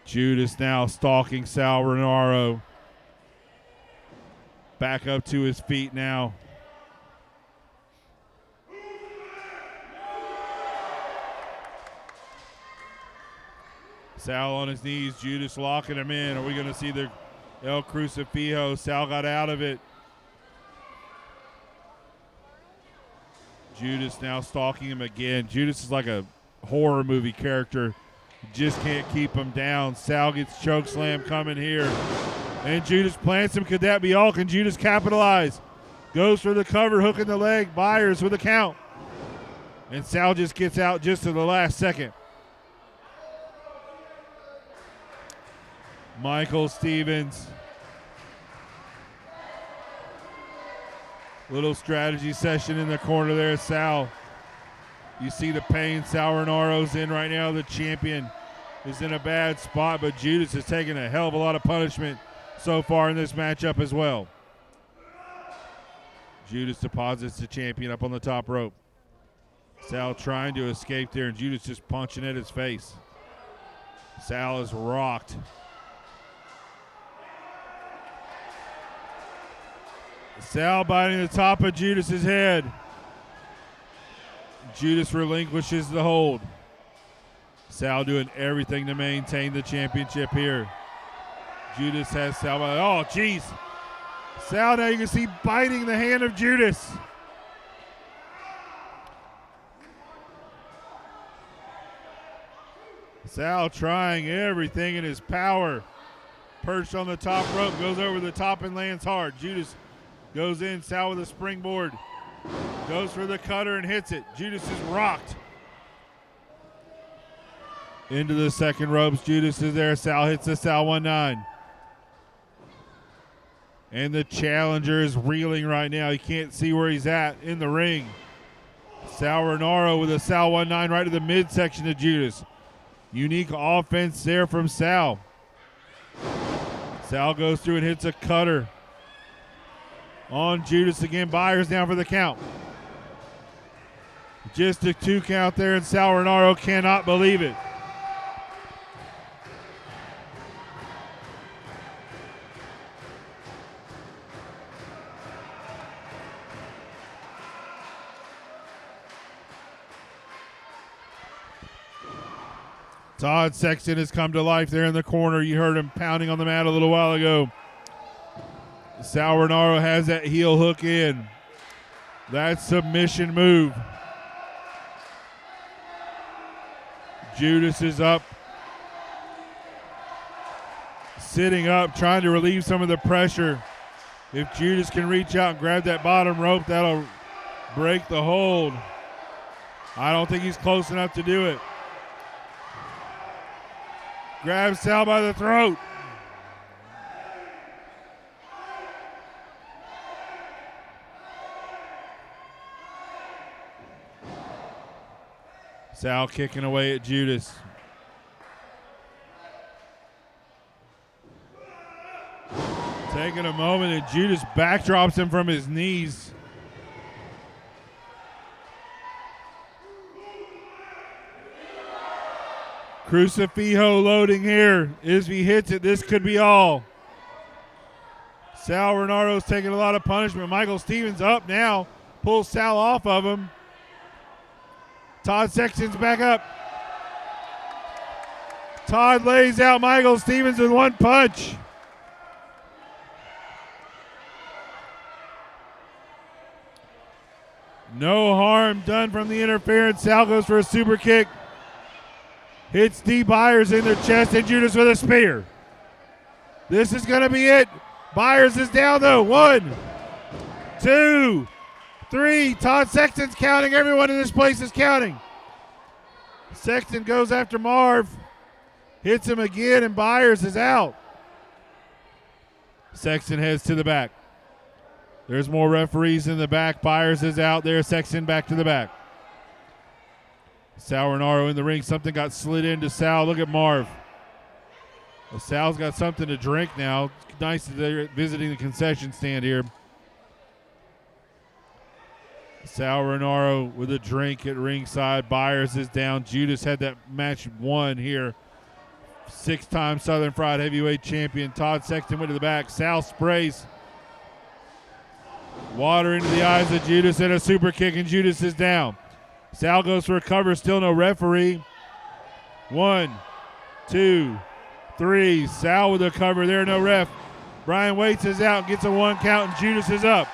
Judas now stalking Sal Renaro. Back up to his feet now. Sal on his knees, Judas locking him in. Are we going to see the El Crucifijo? Sal got out of it. Judas now stalking him again. Judas is like a horror movie character. Just can't keep him down. Sal gets chokeslam coming here. And Judas plants him. Could that be all? Can Judas capitalize? Goes for the cover, hooking the leg. Byers with a count. And Sal just gets out just to the last second. Michael Stevens. Little strategy session in the corner there. Sal. You see the pain Sal Renaro's in right now. The champion is in a bad spot, but Judas has taken a hell of a lot of punishment so far in this matchup as well. Judas deposits the champion up on the top rope. Sal trying to escape there, and Judas just punching at his face. Sal is rocked. Sal biting the top of Judas's head. Judas relinquishes the hold. Sal doing everything to maintain the championship here. Judas has Sal by, oh, jeez. Sal now you can see biting the hand of Judas. Sal trying everything in his power. Perched on the top rope, goes over the top and lands hard. Judas goes in, Sal with a springboard. Goes for the cutter and hits it. Judas is rocked. Into the second ropes, Judas is there. Sal hits the Sal 1-9. And the challenger is reeling right now. He can't see where he's at in the ring. Sal Renaro with a Sal 1-9 right to the midsection of Judas. Unique offense there from Sal. Sal goes through and hits a cutter on Judas again. Byers down for the count. Just a 2 count there, and Sal Renaro cannot believe it. Todd Sexton has come to life there in the corner. You heard him pounding on the mat a little while ago. Sal Renaro has that heel hook in. That submission move. Judas is up. Sitting up, trying to relieve some of the pressure. If Judas can reach out and grab that bottom rope, that'll break the hold. I don't think he's close enough to do it. Grabs Sal by the throat. Sal kicking away at Judas. Taking a moment, and Judas backdrops him from his knees. Crucifijo loading here. If he hits it, this could be all. Sal Renaro's taking a lot of punishment. Michael Stevens up now. Pulls Sal off of him. Todd Sexton's back up. Todd lays out Michael Stevens with one punch. No harm done from the interference. Sal goes for a super kick. Hits D. Byers in the chest, and Judas with a spear. This is going to be it. Byers is down though. 1, 2, 3. Todd Sexton's counting. Everyone in this place is counting. Sexton goes after Marv. Hits him again, and Byers is out. Sexton heads to the back. There's more referees in the back. Byers is out there. Sexton back to the back. Sal Renaro in the ring. Something got slid into Sal. Look at Marv. Well, Sal's got something to drink now. It's nice that they're visiting the concession stand here. Sal Renaro with a drink at ringside. Byers is down. Judas had that match won here. 6-time Southern Fried Heavyweight Champion. Todd Sexton went to the back. Sal sprays water into the eyes of Judas and a super kick, and Judas is down. Sal goes for a cover, still no referee. 1, 2, 3. Sal with a cover there, no ref. Brian Waits is out, gets a 1 count, and Judas is up.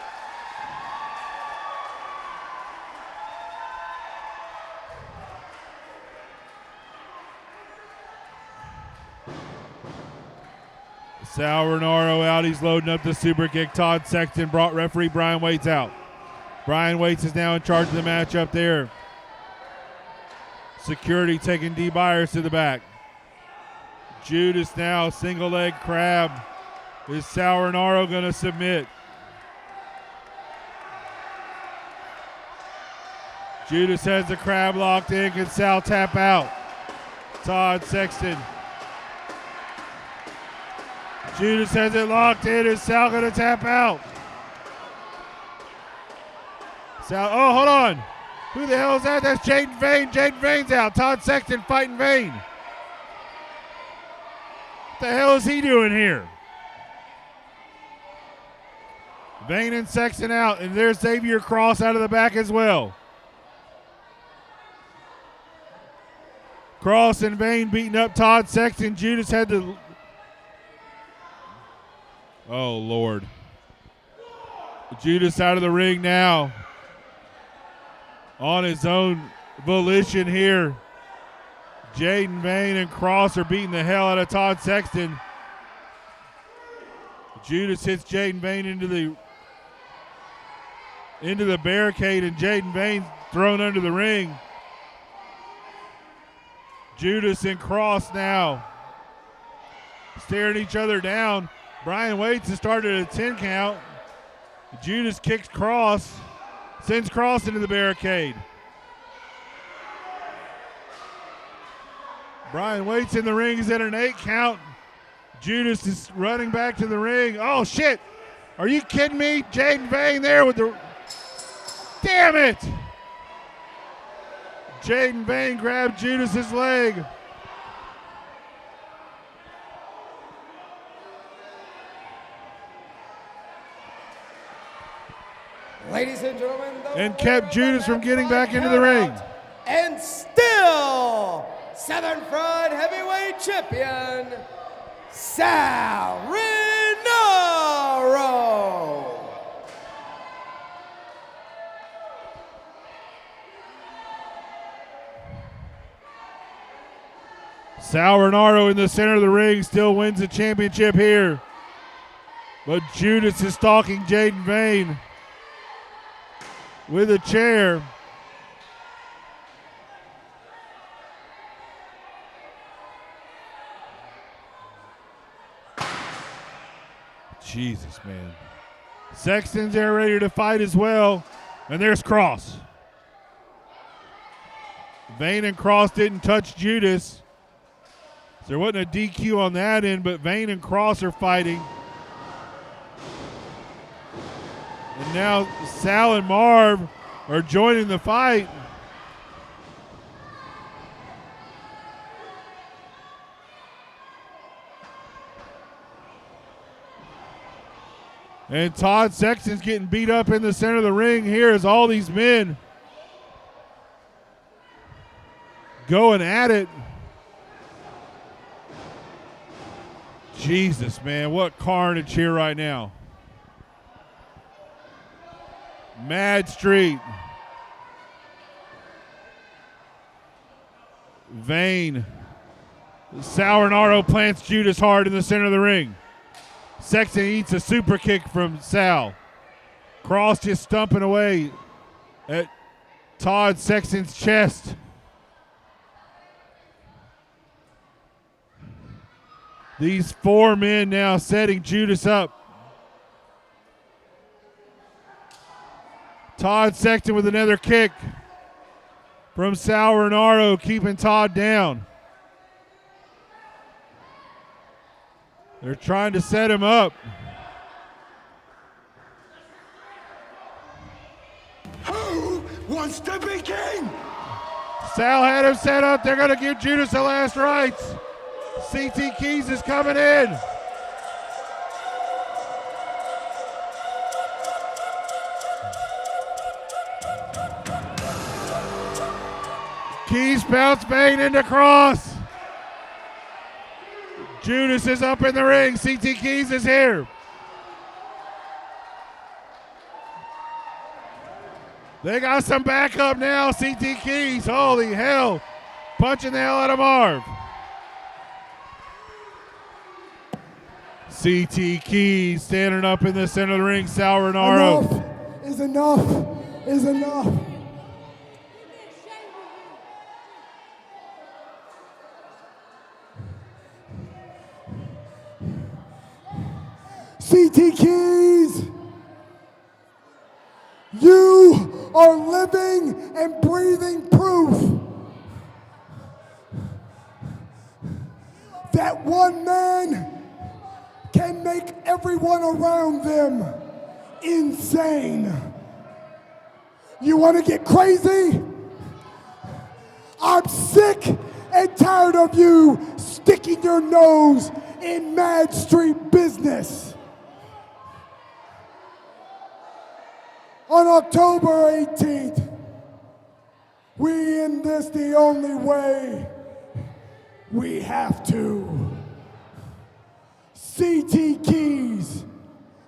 Sal Renaro out, he's loading up the super kick. Todd Sexton brought referee Brian Waits out. Brian Waits is now in charge of the match up there. Security taking D. Byers to the back. Judas now, single leg crab. Is Sal Renaro going to submit? Judas has the crab locked in. Can Sal tap out? Todd Sexton. Judas has it locked in. Is Sal going to tap out? Sal, oh, hold on. Who the hell is that? That's Jaden Vane. Jaden Vane's out. Todd Sexton fighting Vane. What the hell is he doing here? Vane and Sexton out, and there's Xavier Cross out of the back as well. Cross and Vane beating up Todd Sexton. Judas had to... Oh, Lord. Judas out of the ring now. On his own volition here. Jaden Vane and Cross are beating the hell out of Todd Sexton. Judas hits Jaden Vane into the barricade, and Jaden Vane's thrown under the ring. Judas and Cross now staring each other down. Brian Waits has started a 10 count. Judas kicks Cross, sends Cross into the barricade. Brian Waits in the ring is at an 8 count. Judas is running back to the ring. Oh, shit. Are you kidding me? Jaden Vane there with the... Damn it! Jaden Vane grabbed Judas's leg. Ladies and gentlemen, and kept Judas from getting back into the ring. And still, Southern Fried Heavyweight Champion, Sal Rinauro. Sal Rinauro in the center of the ring still wins the championship here. But Judas is stalking Jaden Vane with a chair. Jesus, man. Sexton's there ready to fight as well. And there's Cross. Vane and Cross didn't touch Judas. There wasn't a DQ on that end, but Vane and Cross are fighting. And now Sal and Marv are joining the fight. And Todd Sexton's getting beat up in the center of the ring here as all these men going at it. Jesus, man, what carnage here right now. Mad Street. Vane. Sal Rinauro plants Judas hard in the center of the ring. Sexton eats a super kick from Sal. Cross just stumping away at Todd Sexton's chest. These four men now setting Judas up. Todd Sexton with another kick from Sal Rinauro, keeping Todd down. They're trying to set him up. Who wants to be king? Sal had him set up. They're going to give Judas the last rites. CT Keys is coming in. Keys bounce Vane into Cross. Judas is up in the ring. CT Keys is here. They got some backup now. CT Keys, holy hell. Punching the hell out of Marv. CT Keys standing up in the center of the ring. Sal Rinauro. Enough is enough is enough. CT Keys, you are living and breathing proof that one man can make everyone around them insane. You want to get crazy? I'm sick and tired of you sticking your nose in Mad Street business. On October 18th, we end this the only way we have to. CT Keys,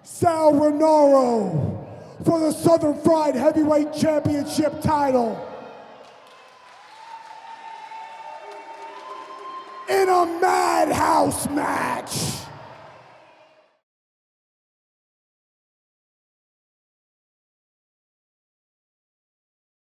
Sal Renaro for the Southern Fried Heavyweight Championship title. In a madhouse match.